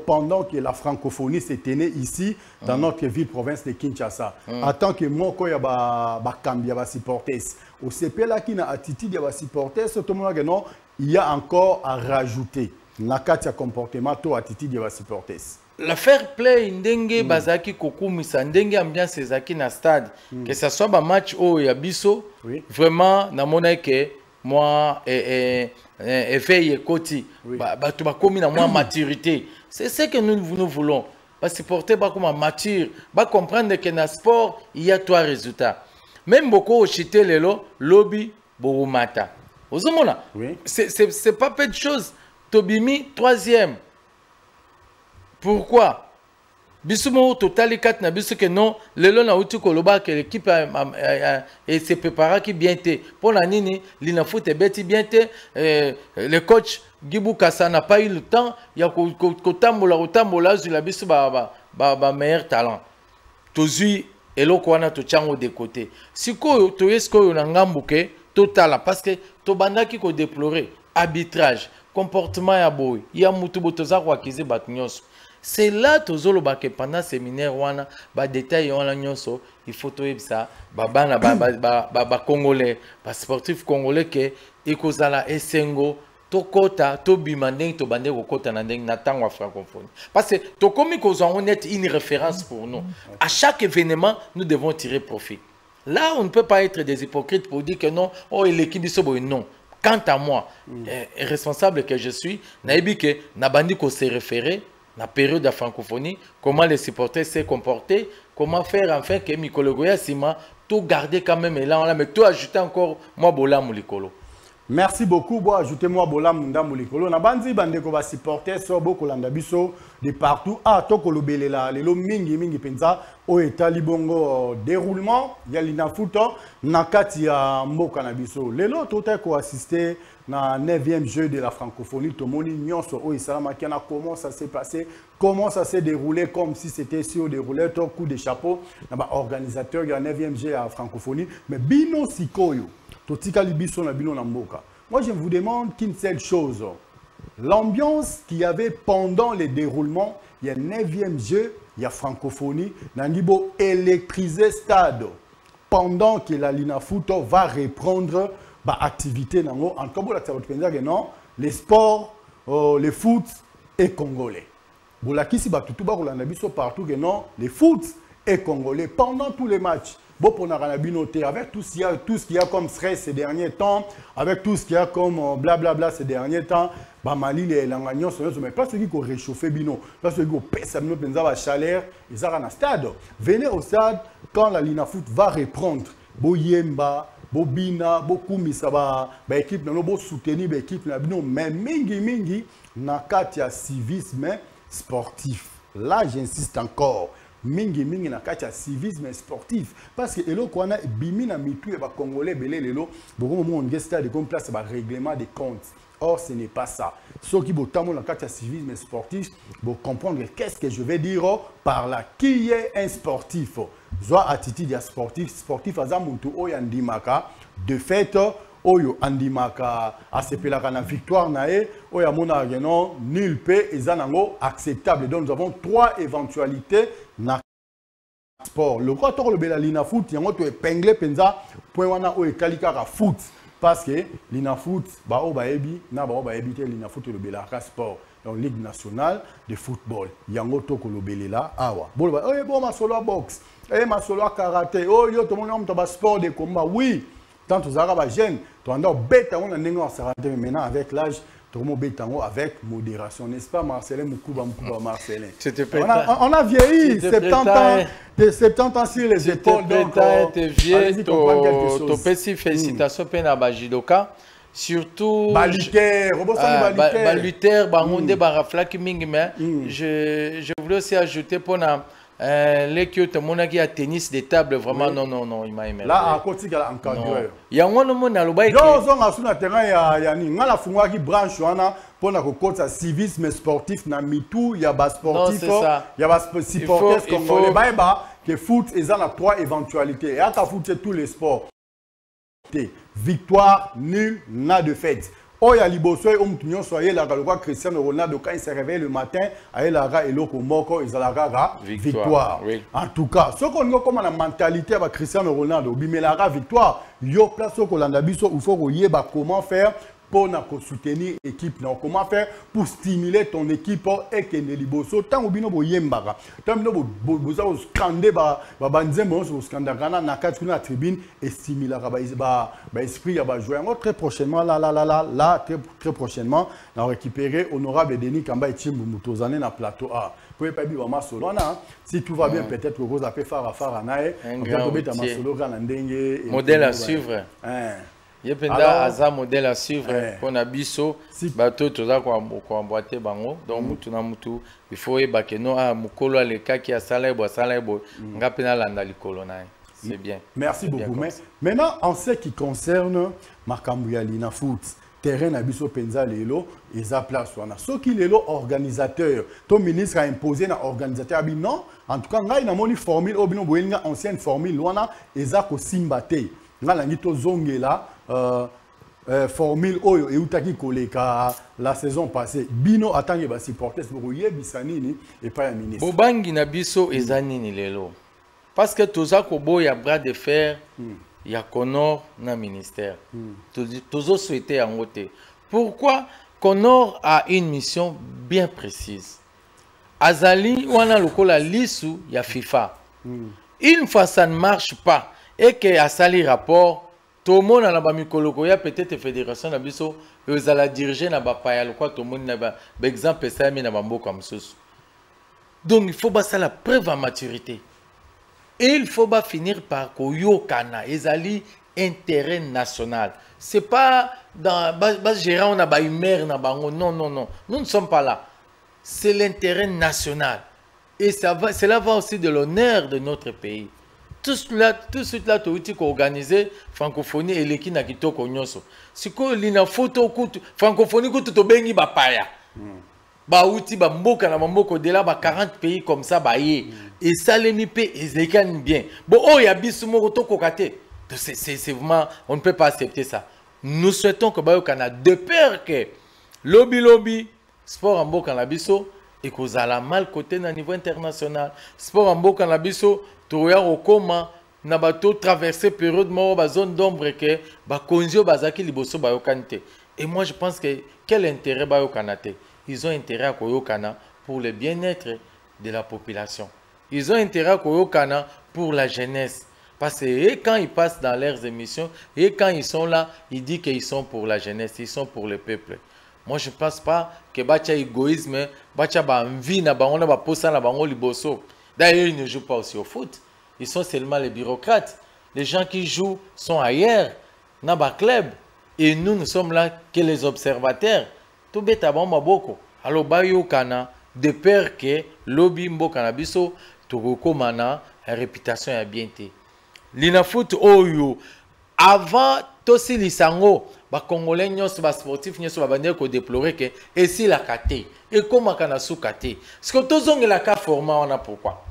Pendant que la francophonie s'est tenue ici, dans notre ville province de Kinshasa. En tant que moi, il y a des supporters. Au CP là, qui a attitude de supporters, tout le monde il y a encore à rajouter. Nakati ya comportement to attitude ya supporters. La fair play ndenge bazaki kokumisa ndenge ambiance ezaki na stade que ça soit ba match o ya biso vraiment na mona que moi effet koti ba to ba komi na moi maturité. C'est ce que nous voulons. Ba supporter ba comme mature, ba comprendre que na sport il y a trois résultats. Même beaucoup au chité lelo lobby borumata. Ozomona. C'est pas peu de choses. Tobimi, troisième. Pourquoi? Bisoumo total 4 na biso que non, le long na uti koloba que l'équipe se prépara qui bien té. Pour la nini, l'ina foot est bête bien té. Le coach Gibou Kassa n'a pas eu le temps. Il y a kotambola sur la biso ba meilleur talent. Tozui eloko wana to chango de côté. Siko to esko yo na ngambuke total parce que to bandaki ko déplorer arbitrage. Comportement ya boy ya mutu botoza kwa kize batnyos c'est là tozolo ba que pendant séminaire wana ba détail wana nyonso il faut to ebisa babana ba congolais ba sportif congolais que ekozala esengo to kota to bimandeng to bande ko kota na ndeng na tango francophonie parce que to komi kozwa honnête une référence pour nous à chaque événement nous devons tirer profit là on ne peut pas être des hypocrites pour dire que non oh l'équipe biso non. Quant à moi, responsable que je suis, naïbi que nabandi ko se référer la période de la francophonie, comment les supporters s'est comportés, comment faire enfin que Mikologoya Sima tout garder quand même là, mais tout ajouter encore moi bola mulikolo. Merci beaucoup. Bon, ajoutez-moi Bola Munda Moulikolo. Na bandi bande ko ba supporter so boko landa biso de partout. Ah to ko lobele la lelo mingi penza o etali bongo déroulement ya lina futo na kati ya mboka na biso. Lelo tota ko assister na 9e jeu de la francophonie tomoni nyonso o isalama kiana comment ça s'est passé, comment ça s'est déroulé comme si c'était sur déroulé to coup de chapeau na ba organisateur ya 9e jeu de la francophonie mais bino sikoyo. Moi, je vous demande qu'une seule chose. L'ambiance qu'il y avait pendant les déroulements, il y a 9e jeu, il y a francophonie, il y a niveau électrisé stade. Pendant que la Lina Foot va reprendre l'activité, en tout cas, les sports, le foot et congolais. Partout, les foot et congolais pendant tous les matchs. Bon, pour avec tout ce qu'il y a comme stress ces derniers temps, avec tout ce qu'il y a comme blablabla ces derniers temps, Mali, les Langanions, mais pas ceux qui ont réchauffé Bino, pas ceux qui ont pèsé la chaleur, ils sont dans le stade. Venez au stade quand la Lina Foot va reprendre. Boyemba, Bobina, Bokumisa, équipe, nous soutenir l'équipe, mais mingi, nakatia civisme sportif. Là, j'insiste encore. Mingi na katia civisme sportif parce que elo kwana bimi na mitu e ba congolais belé lelo beaucoup moment on gesta de comme place ba règlement des comptes. Or ce n'est pas ça. Ceux qui botamo na katia civisme sportif pour comprendre qu'est-ce que je vais dire par là qui est un sportif. Soit attitude ya sportif aza muntu oyo andimaka de fait oyo andimaka asepelaka na victoire na e oyo amona non nul pe ezanango acceptable. Donc nous avons 3 éventualités na sport. Le roi toro le bela lina foot yango to épinglé penza point wana o ekalika ka foot parce que lina foot ba o ba ebi na ba o ba ebi te lina foot le bela ka sport donc Ligue nationale de football yango to ko le belela awa bon ba bon ma solo box ma solo karaté oh yo to mon to ba sport de combat oui tant aux arabes jeunes tu as bête on a nengo ça maintenant avec l'âge avec modération, n'est-ce pas, Marcelin Moukouba Marcelin? On a vieilli, 70 ans sur les épaules. Donc, tu peux félicitations à Bajidoka. Surtout Baliter, je voulais aussi ajouter pour l'équipe de a tennis de table vraiment non il m'a aimé là à côté il y a encadreur il y a un monde na loba yo zonga sur le terrain ya ni ngala fungwa ki branche wana pour na kokota civisme sportif na mitou ya ba sportif ya ba supporters congolais ba que foot ezana na 3 éventualités et aka foot c'est tous les sports victoire nul na défaite. Oya liboso et omtunyo soyez la galwa Cristiano Ronaldo quand il se réveille le matin aye la ga eloko moko izalaka victoire. Oui. En tout cas, ce qu'on a comme la mentalité avec Cristiano Ronaldo bimelara victoire yo place ko landa biso il faut yeba comment faire pour soutenir l'équipe, comment faire pour stimuler ton équipe et que ne liboso tant ou bino boyembaka tant bino boza scander ba banzembo so scandagana na kati na tribune et stimuler ba esprit ya ba joueur très prochainement là très prochainement on va récupérer honorable Denis Kamba et Chimbu Mutozane na plateau A pour pas bi ba solo na si tout va bien peut-être Rose a fait fara nae on va mettre ma solo kana ndenge modèle à suivre il y a un modèle à suivre pour Nabiso, bateau toza ko emboîter bango donc mutu na mutu il faut e bakeno a mukolo le cas qui a salebo ngapena landa likolo na c'est bien. Merci beaucoup. Mais maintenant en ce qui concerne makambu ya Lina Foot terrain Nabiso penza lelo eza place wana ceux qui lelo organisateur ton ministre a imposé na organisateur abi non en tout cas ngai na moni formule obino boyenga ancienne formule wana eza ko simbate ngalangi to zongela formule oyo eutaki koleka la saison passée bino atangi ba supporters pour yebisanini et pas un ministre bobangi na biso ezanini lelo parce que toza ko boya bras de fer ya Conor na ministère tozo souhaiter yango te pourquoi Conor a une mission bien précise azali wana lokola lisu ya FIFA une fois ça ne marche pas et que asali rapport tout le monde a peut-être fédération na biso la diriger na bapaya lokwa tout le monde na exemple ça mais na bambo comme ça donc il faut ça la preuve en maturité et il faut finir par koyokana ezali intérêt national c'est pas dans bas gérant on a ba humeur na bango non nous ne sommes pas là c'est l'intérêt national et cela va aussi de l'honneur de notre pays. Tout de suite là, tu as organisé francophonie et l'équipe na kitoko nyonso. Si ko lina photo kutu francophonie kutu to bengi ba paya. Ba uti ba mboka na mboko de là ba 40 pays comme ça ba yé. Et ça les mi pe ezekani bien. Bon oh ya bisu moko to kokate. C'est vraiment on ne peut pas accepter ça. Nous souhaitons que ba yo kana de peur que lobby sport en mboka na biso et qu'on a la mal côté na niveau international. Sport en mboka na biso toya okoma na bato traverser période mort ba zone d'ombre que ba konzio bazaki liboso ba yokante et moi je pense que quel intérêt ba yokanate ils ont intérêt à koyokana pour le bien-être de la population ils ont intérêt à koyokana pour la jeunesse parce que quand ils passent dans leurs émissions et quand ils sont là ils disent qu'ils sont pour la jeunesse ils sont pour le peuple. Moi je ne pense pas que bacha égoïsme bacha ba envie na bango na ba posa na bango liboso. D'ailleurs, ils ne jouent pas aussi au foot. Ils sont seulement les bureaucrates. Les gens qui jouent sont ailleurs, dans le club. Et nous sommes là que les observateurs. Tout bêta bomba beaucoup. Alors, bayo kana de peur que lobby mbo canabiso to mana réputation ya bien té. Lina foot oyo avant tosi lisango ba congolais nyos ba sportif nyos ba bande ko déplorer que et si la katé et comment kana sou katé. Parce que tozonge la ka format on a pourquoi.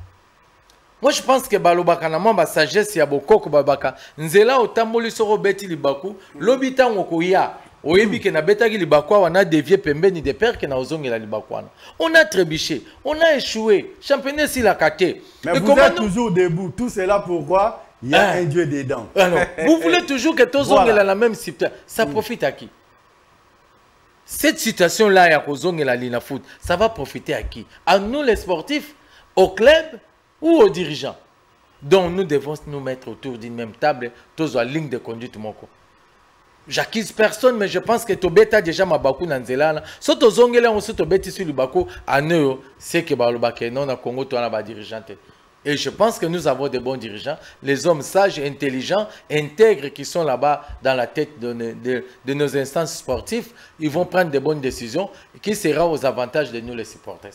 Moi je pense que balobaka na mamba sagesse ya bokoko babaka nzela otamboli soko beti libaku lobi tango koya oyebi ke na betaki libaku wana dévié pembeni de père que na ozongela libaku wana on a trébuché on a échoué championnat si la katé. Mais vous êtes toujours debout tout cela pourquoi il y a un Dieu dedans. Alors, vous voulez toujours que tozongela la même situation ça profite à qui? Cette situation là ya kozongela Lina Foot ça va profiter à qui? À nous les sportifs, au club ou aux dirigeants. Donc nous devons nous mettre autour d'une même table, tous en ligne de conduite moko. j'accuse personne, mais je pense que Tobeta déjà Mabaku Nanzela. Si tu zongela on se Tobeti sur le Baku, à nous, c'est que Balobake non à Congo, tu as la dirigeante. Et je pense que nous avons de bons dirigeants, les hommes sages, intelligents, intègres qui sont là-bas dans la tête de nos instances sportives. Ils vont prendre de bonnes décisions qui seront aux avantages de nous les supporters.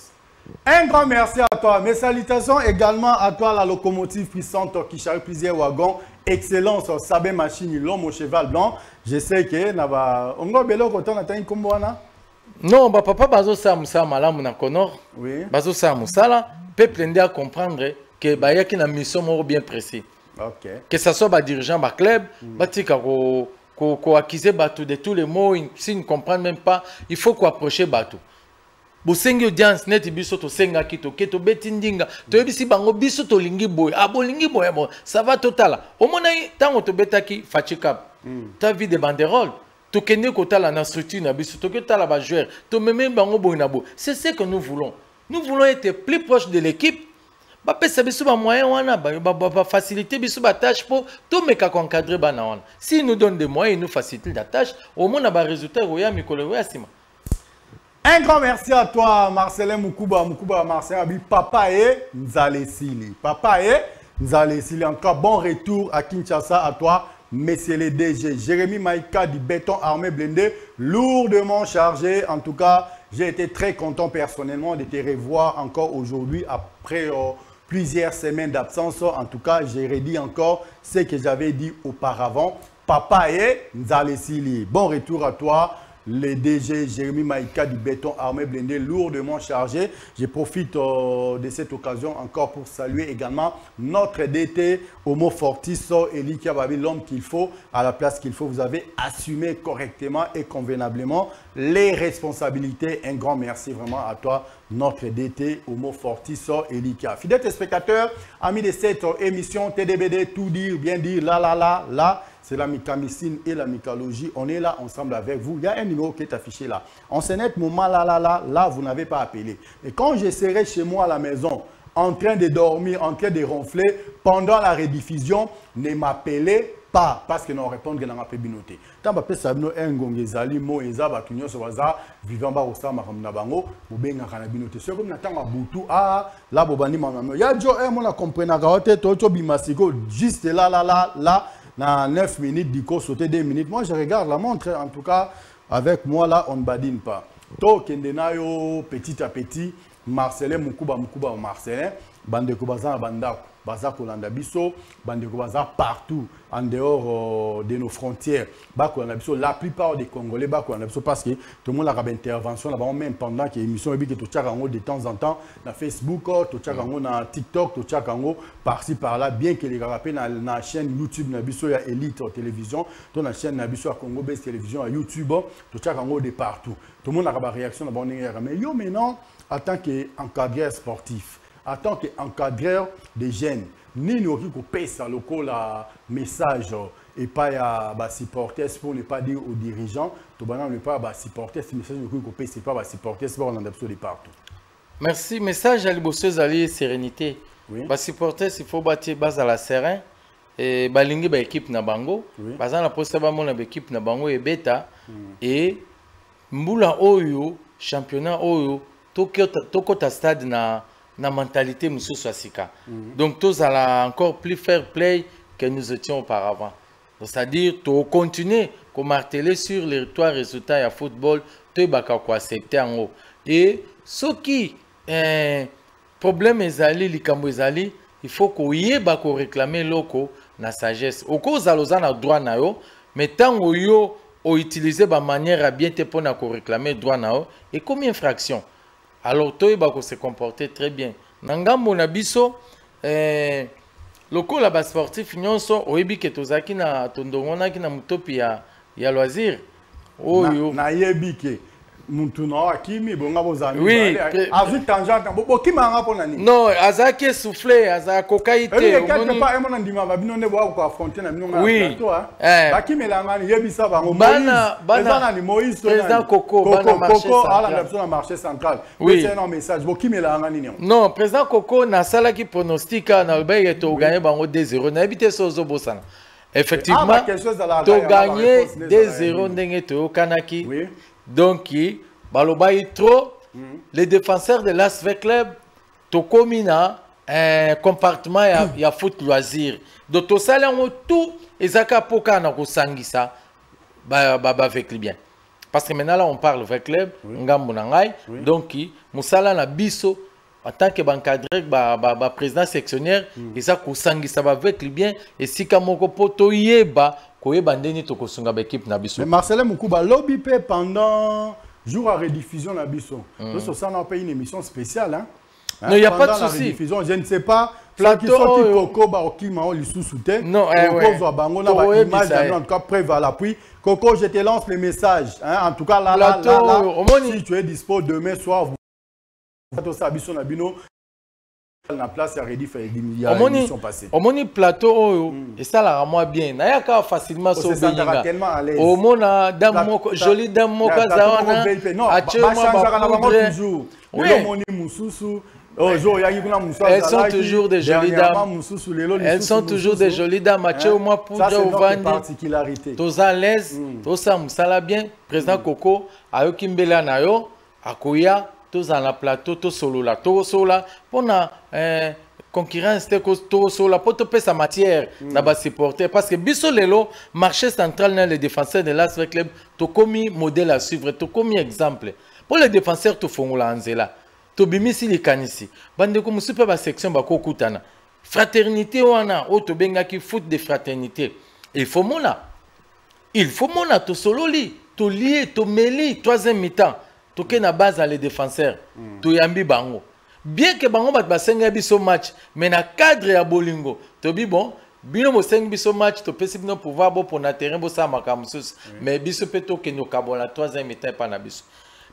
Un grand merci à toi. Mes salutations également à toi, la locomotive puissante qui charge plusieurs wagons. Excellence, Sabé Machine, l'homme au cheval blanc. Je sais que non, papa, Bazo Samoussa, Malam Nakonor. Oui. Bazo Samoussa, peuple indien à comprendre que il y a une mission bien précise. Okay. Que ce soit le dirigeant du club, qu'on accuse Batou de tous les mots, s'ils ne comprennent même pas, il faut qu'on approche Batou. Bosengi audience net biso to senga kito keto betindinga to ebisi bango biso to lingi boy abo lingi boy bon ça va total au mona tango to betaki fachikap ta vie de banderole to kende ko tala na structure na biso to ke tala ba joueur to meme bango boy na bo c'est ce que nous voulons être plus proche de l'équipe ba pesa biso ba moyen wana ba faciliter biso ba tâche pour to meka encadrer bana wana si nous donne des moyens il nous facilite la tâche au mona ba résultat roya mikolo ya sima. Un grand merci à toi, Marcelin Moukouba Marcelin Abi, Papa et Nzalesili. Papa et Nzalesili, encore bon retour à Kinshasa à toi, messieurs les DG. Jérémy Maïka du béton armé blindé, lourdement chargé. En tout cas, j'ai été très content personnellement de te revoir encore aujourd'hui après plusieurs semaines d'absence. En tout cas, j'ai redit encore ce que j'avais dit auparavant. Papa et Nzalesili, bon retour à toi. Le DG Jérémy Maïka du béton armé blindé lourdement chargé. Je profite de cette occasion encore pour saluer également notre DT Homo Fortis Eli Kiababi, l'homme qu'il faut à la place qu'il faut. Vous avez assumé correctement et convenablement les responsabilités. Un grand merci vraiment à toi, notre DT Homo Fortis Eli Kia. Fidèles téléspectateurs, amis de cette émission TDBD, tout dire, bien dire, là. C'est la mycamycine et la mycologie. On est là ensemble avec vous. Il y a un numéro qui est affiché là. En ce net moment, là, vous n'avez pas appelé. Et quand je serai chez moi à la maison, en train de dormir, en train de ronfler, pendant la rediffusion, ne m'appelez pas. Parce que nous répondons que nous avons fait binoté. Tant que nous avons un gongezali, mo ezaba, kinyo sobaza, vivant ba osa makamna bango, ubenga kana binoté. C'est comme natanga boutou, là, bobani mamamo. Ya jo, mon a compris, na gaote, tocho bimasiko, juste là. Dans 9 minutes, du coup, sauter 2 minutes. Moi, je regarde la montre. En tout cas, avec moi, là, on ne badine pas. To kendenayo, petit à petit, Marcelin, Moukouba, Marcelin, Bande Kobaza, Bandako, Baza Kolanda Biso, Bande Kobaza partout, en dehors de nos frontières. Bakolanda Biso, la plupart des Congolais, Bakolanda Biso, parce que tout le monde a une intervention là-bas, même pendant que l'émission est de temps en temps, dans Facebook, dans TikTok, par-ci par-là, bien que les rappels dans la chaîne YouTube, il y a Elite Télévision, dans la chaîne Congo Base Télévision, à YouTube, de partout. Tout le monde a une réaction là-bas, mais yo, maintenant, en tant qu'encadreur sportif, en tant qu'encadreur des jeunes, ni nous qui pèse le message et pas à supporter pour ne pas dire aux dirigeants, tout le monde ne pas supporter ce message qui pèse pas supporter pour on a de partout. Merci, message à l'ibosseuse alliée sérénité. Oui. Supporter il faut bâtir base à la serein et balingi ba équipe na bango. Parce que la poste ba mon équipe na bango et bêta et mbula oyo championnat oyo toko ta stade na mentalité Moussou Asika. Donc, tous allons encore plus fair play que nous étions auparavant. C'est-à-dire, tu continues à marteler sur les 3 résultats à football, tu vas accepter en haut. Et ce qui problème est allé, il faut qu'on y ait réclamer locaux na sagesse. Au cas où Zalozan a droit na yo, mais tant que yo utiliser de manière à bien te pour réclamer droit na yo, et comme infraction. Alors, toi, il va se comporter très bien. Nangambo na biso, loko la bas sportif nyonso oyebi ke tozaki na tondongona ki na mutopi ya loisir. Oyo na yebi ke muntu na akimi bonga bozami. Oui, azu tangent bo kima nga pona nini? Non, azaki souffler, azaki kokaite. Quelque part emona ndima ba bino ne bo ko affronter na bino nga toi. Bakimi la ngani yebi sa bango. Bana ni Moïse président Coco bana marché central. Oui, c'est un message bo kimi la ngani non. Non, président Coco na sala ki pronostica na be to gagner bango 2-0 na habité sozo bosana. Effectivement, tu as gagné 2-0 ndenge to kanaki. Donc, balobai trop les défenseurs de l'ASV Club to komina un compartiment ya foot loisir. Donc to sala tout ezaka poka na ko sangisa ba avec bien. Parce que maintenant là on parle avec club ngambo na ngai donc musala na biso en tant que encadré ba président sectionnaire eza ko sangisa ba avec bien et sika moko poto yeba ko yeba ndeni to ko sunga ba équipe na biso. Mais Marcelin Mukuba lobby pe pendant jour à rediffusion na biso. Donc ça on a payé une émission spéciale hein. Non, il n'y a pas de souci. Je ne sais pas. Plateau Coco Baokima ou sous-soutien. Non, en tout cas, preuve à l'appui. Coco, je te lance le message. En tout cas, là, si tu es dispo demain soir, vous la place à Redif et il y a une émission passée. Au moni plateau, et ça la rend bien. N'a pas facilement sauvé. Au mona dame moko, jolie dame moka zawana. Elles sont toujours des jolies dames. Elles sont toujours des jolies dames. Ça, c'est notre particularité. Tous à l'aise, tous à moussala bien. Président Coco, ayo kimbela na yo, akoya, tous à la plateau, tous solo là, tous solo là. Pour na concurrence, tous solo là, pour te payer sa matière, d'abord supporter. Parce que biso lelo, marché central dans les défenseurs de l'ASV Club, tu commis modèle à suivre, tu commis exemple. Pour les défenseurs, tu fais là. Tobimisi likanisi bande ko musupe ba section ba kokutana fraternité wana o to benga ki foot de fraternité il faut mona to sololi to lié to meli troisième mi-temps to ke na base les défenseurs to yambi bango bien que bango ba senga biso match mais na cadre ya bolingo to bi bon bino mo senga biso match to pesi bino pouvoir bo pour na terrain bo sa makamusus mais biso peto ke no kabola troisième mi-temps pa na biso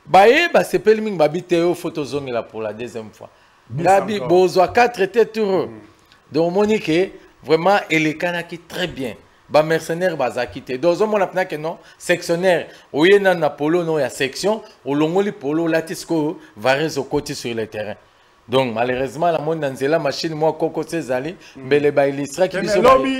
Baye, c'est pas le ming babité photo zone là pour la deuxième fois. Gabi, bozo 4 était tour. Donc Monique vraiment elle est kanaki très bien. Ba mercenaire bazakité. Donc on a que non sectionnaire. Oyena na polo non ya section, au longoli polo latisco varies au côté sur le terrain. Donc malheureusement la monde dans machine moi Coco Césali mais les ba illustra qui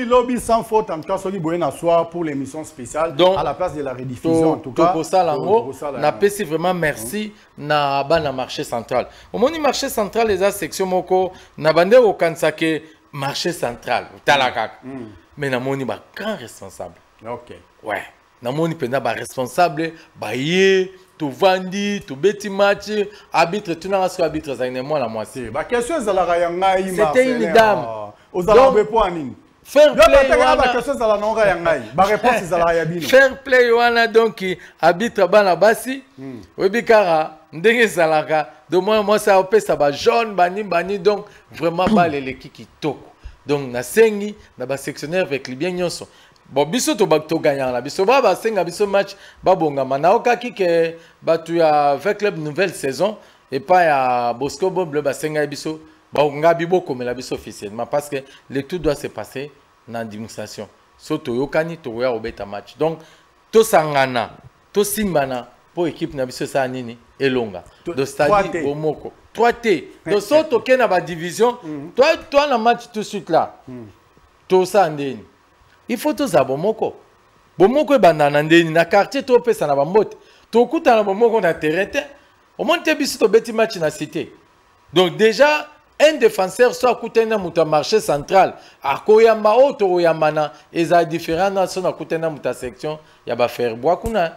lobby sans faute en tout cas celui boyen à soir pour l'émission spéciale à la place de la rediffusion en tout cas pour ça lango na pesi vraiment merci na bana marché central au moni marché central les section moko na bande au kansake marché central talaka mais na moni ba grand responsable OK ouais na moni penda ba responsable ba yé tout vandi, tout beti match, arbitre, tout n'a pas arbitre, ça n'est moi la moitié. Bah question c'est la rayangai. C'était une dame. Aux alabés pour Anine. Fair play. La question c'est la non rayangai. Bah réponse c'est la rayabino. Fair play wana donc arbitre bana basi. Webikara ndenge salaka. De moi ça opé ça ba jaune bani donc vraiment pas les qui toko. Donc na sengi na ba sectionnaire avec les bien nyonso. Bon, biso to gagnant la biso ba senga biso match ba bonga manaoka ki ke batu ya avec club nouvelle saison et pas ya Bosco Bob ba senga biso ba nga bibo comme la biso officiellement parce que le tout doit se passer dans démonstration. Soto yokani to ya obeta match. Donc to sangana, to simbana pour équipe na biso sa nini elonga. Do stade bomoko. 3T. Donc soto ke na ba division, toi na match tout de suite là. To sa ndeni. Il faut tous à Bomoko. Bomoko est banana na quartier to pesa na bambote. To kuta na Bomoko na terrain. Au moins te biso to beti match na cité. Donc déjà un défenseur soit kutena muta marché central. Akoyamba oto yamana eza différent na son kutena muta section ya ba faire bois kuna.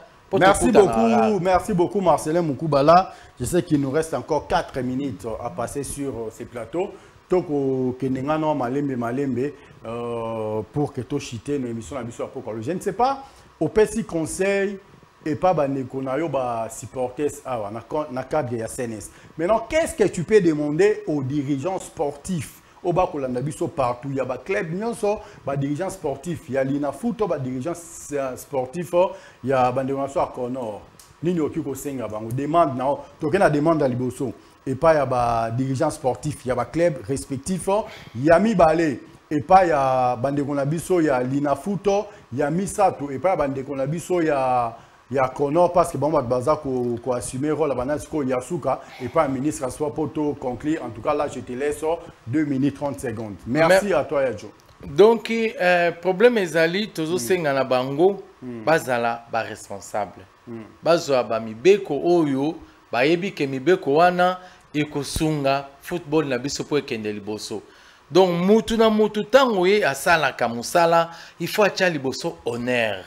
Merci beaucoup Marcelin Mukubala. Je sais qu'il nous reste encore 4 minutes à passer sur ces plateaux. Donc, malembe pour que tu chites une émission à Bissou Apocalypse. Je ne sais pas, au petit conseil et pas supporter dans cadre de la CNS. Maintenant, qu'est-ce que tu peux demander aux dirigeants sportifs au bas partout? Il y a des clubs, des dirigeants sportifs, il y a l'INAFOOT, des dirigeants sportifs, il y a des dirigeants à Conor. Nini okiko senga bango demande na to kena demande à liboso et pas ya des dirigeants sportifs, il y a des clubs respectifs, il y a Mibale et pas ya bande konabiso, il y a l'INAFOOT, il y a Misato et pas bande konabiso, il y a Conor parce que bon baza ko assumer rôle la banane ko Yasuka et pas un ministre soit pour conclure. En tout cas là je te laisse 2 minutes 30 secondes. Merci à toi Yadjo. Donc, problème ezali, tozo senga na bango, bazala ba responsable. Bazwa ba mibeko oyo, ba yebi ke mibeko wana, ekosunga football na biso po ekende liboso. Donc, mutu na mutu tango ye asala kamusala, il faut atia liboso honneur.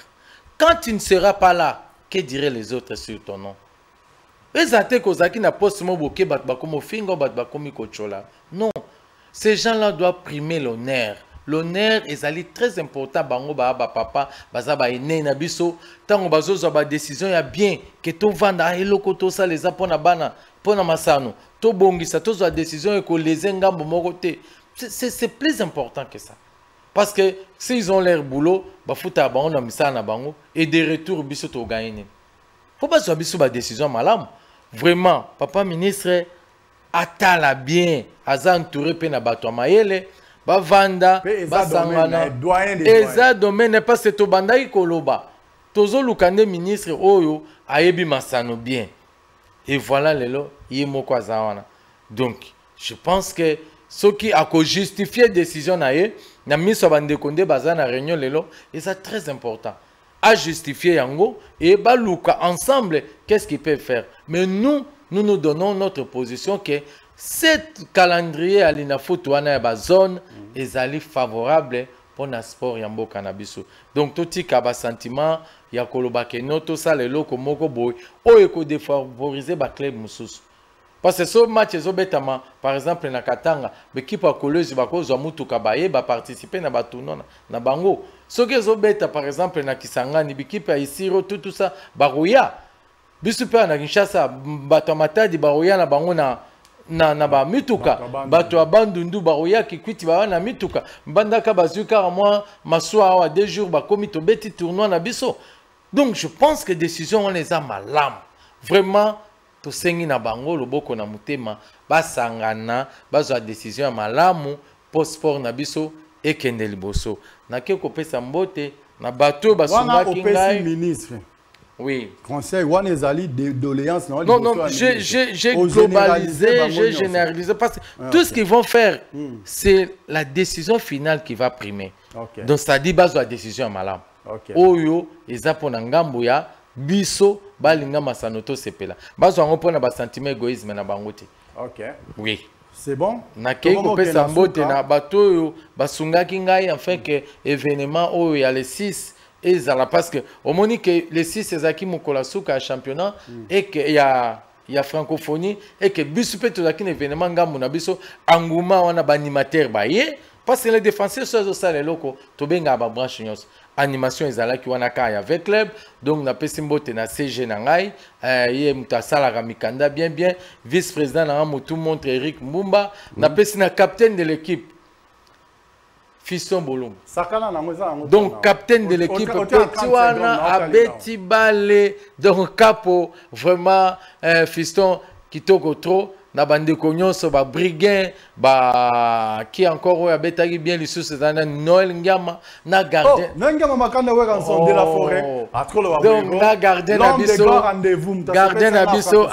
Quand tu ne seras pas là, que diraient les autres sur ton nom? Ezate kozaki na poste mo boke bat bakomo fingo bat bakomi kochola. Non, ces gens-là doivent primer l'honneur. L'honneur est très important. Bango ba papa, baza ba ene na biso. Tango bazo zo ba décision ya bien que to vanda eloko to sa les apona bana pona masano. To bongisa to zo décision ko les ngambo moko te. C'est plus important que ça. Parce que s'ils ont leur boulot, ba futa bango na misana bango et de retour biso to gagner. Faut pas zo biso ba décision malam. Vraiment, papa ministre atala bien, aza entouré pe na bato mayele. Bavanda, basangana, eza domaine pas c'est au bandai koloba. Tozo lukande ministre oyo ayebi masano bien. Et voilà lelo yemoko azawana. Donc, je pense que ce qui a justifié décision nae na miso bande konde bazana réunion lelo, et ça très important. À justifier yango et baluka ensemble qu'est-ce qu'ils peuvent faire. Mais nous nous donnons notre position que cet calendrier à l'inafoot wana ya ba zone ezali favorable pour le sport yambo cannabis. Donc tout tika ba sentiment ya koloba ke noto sa le loko moko boy o eko défavoriser ba club mususu. Parce que ce match zo betama par exemple na Katanga l'équipe a koleuse ba ko zo mutuka baye ba participer na ba tournoi na bango. Ce que zo beta par exemple na Kisangani l'équipe a Isiro tout ça barouya. Bisu pe na Kinshasa bato matadi barouya na bango na ba mituka bato abandundu baroya ki kwiti ba na mituka mbandaka bazuka moi maswa wa 2 jours ba komi to beti tournoi na biso. Donc je pense que décision on les a malam vraiment to sengi na bango loboko na mutema basangana bazwa décision malamu pour sport na biso et kende liboso na ke ko pesa mbote na bato basungaki ngai ministre. Oui. Conseil, one is ali de doléances. Non, j'ai globalisé, j'ai généralisé. Parce que tout ce qu'ils vont faire, c'est la décision finale qui va primer. Donc, ça dit, base la décision malam. Oyo, ils apprennent ngambo ya biso, balinga masanoto sepela. Base on reprend un sentiment égoïsme na bangote. Ok. Oui. C'est bon. Na kei ko pesa mbote na bato yo basungaki ngai enfin que événement oyo ya les 6 et parce que au moment que les 6 Ezaki Mukolasuka championnat et que il y a francophonie et que bisu pe to zakine événement ngambo na biso anguma wana ba animateur ba ye parce que les défenseurs sont ça les locaux to benga ba branche nyos animation ezalaki wana ka ya avec club donc na pesimbote na CG na ngai ye mutasala ka mikanda bien vice-président na mutu montre Eric Mbumba na pesi na capitaine de l'équipe Fiston Bolom. Donc, capitaine de l'équipe, Petiwana, Abeti Balé, donc Capo, vraiment, Fiston Kitoko trop, Nabande Konyos, Briguin, qui encore a bétagi bien les sous Noël Ngama, na gardien. De la forêt. Donc, na gardien Abisso,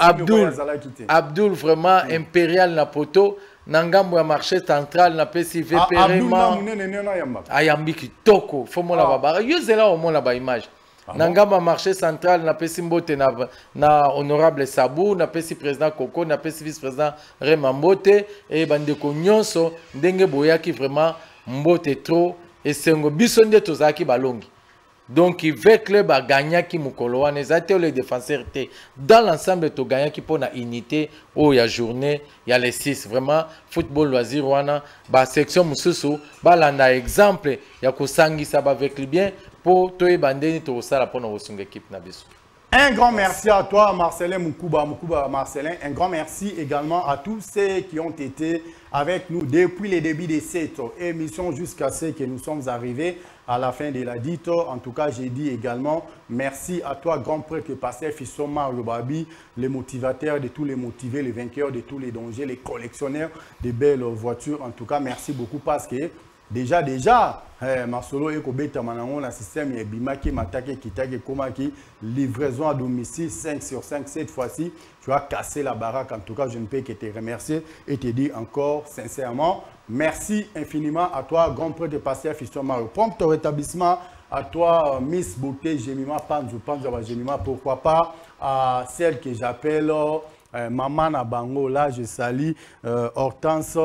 Abdul vraiment impérial na poto. Nangambo ya marché central na pesi VPRema ayambi kitoko fo mona baba yozela au mona ba image nangamba marché central na pesi mbote na honorable Sabou na pesi président Koko na pesi vice président Rema Mbote et bandeko nyonso ndenge boyaki vraiment mbote trop et sengo biso nde tozaki balongi. Donc, il veut club a gagné qui mukolo wana ezate les défenseurs té dans l'ensemble to gagné qui pour na unité oh il y a journée il y a les 6 vraiment football loisir wana ba section mususu ba landa exemple ya ko sangisa ba avec le bien pour to ebandeni to sala pour na osunga équipe na biso. Un grand merci à toi, Marcelin Mukuba Marcelin. Un grand merci également à tous ceux qui ont été avec nous depuis le début de cette émission jusqu'à ce que nous sommes arrivés à la fin de la dite. En tout cas, j'ai dit également merci à toi, grand prêtre pasteur Fiston Mario Babi, les motivateurs de tous les motivés, les vainqueurs de tous les dangers, les collectionneurs de belles voitures. En tout cas, merci beaucoup parce que déjà, ma solo et kobeta manango na système et bimaki matake kitake komaki livraison à domicile 5 sur 5 cette fois-ci. Tu as cassé la baraque. En tout cas, je ne peux que te remercier et te dire encore sincèrement merci infiniment à toi, grand prêtre de pasteur Fiston Mario. Prompt au rétablissement à toi, Miss Beauté, Jemima Panzou, Jemima, pourquoi pas à celle que j'appelle Maman Nabango, là je salue Hortense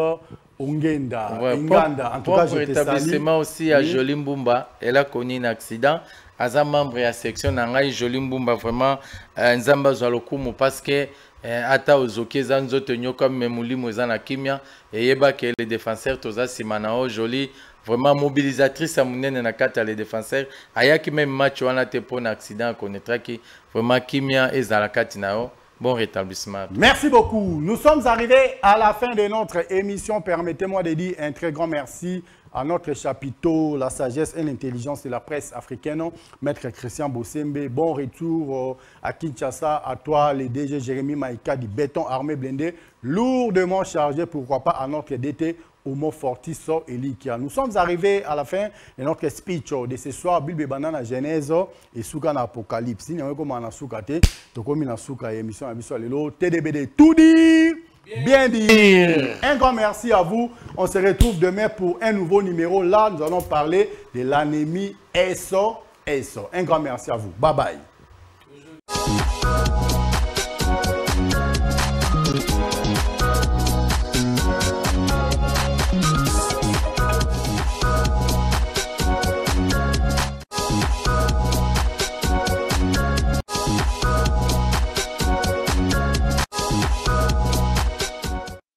Ongenda, ouais, Inganda. En tout cas, je te salue. Aussi à Jolie Mbumba, elle a connu un accident. Aza membre de la section Nangai Jolie Mbumba, vraiment, Nzamba Zalokumu, parce que ata ozoki eza nzoto nyoka memulimo eza na kimia eyeba ke les défenseurs toza simanao Jolie vraiment mobilisatrice à monene na kata les défenseurs ayaki même match wana te pour un accident connaîtraki vraiment kimia ezala kati nao. Bon rétablissement. Merci beaucoup. Nous sommes arrivés à la fin de notre émission. Permettez-moi de dire un très grand merci à notre chapiteau, la sagesse et l'intelligence de la presse africaine, Maître Christian Bossembe. Bon retour à Kinshasa, à toi, le DG Jérémy Maïka du béton armé blindé, lourdement chargé, pourquoi pas, à notre DT, Homo Fortiso et Likia. Nous sommes arrivés à la fin de notre speech de ce soir, Bible Banana Genèse et Souka na Apocalypse. Nous avons commencé à Soukate, donc on a Souka émission à Bissou TDBD. Tout dit, bien dit. Un grand merci à vous. On se retrouve demain pour un nouveau numéro. Là, nous allons parler de l'anémie SO. Un grand merci à vous. Bye bye.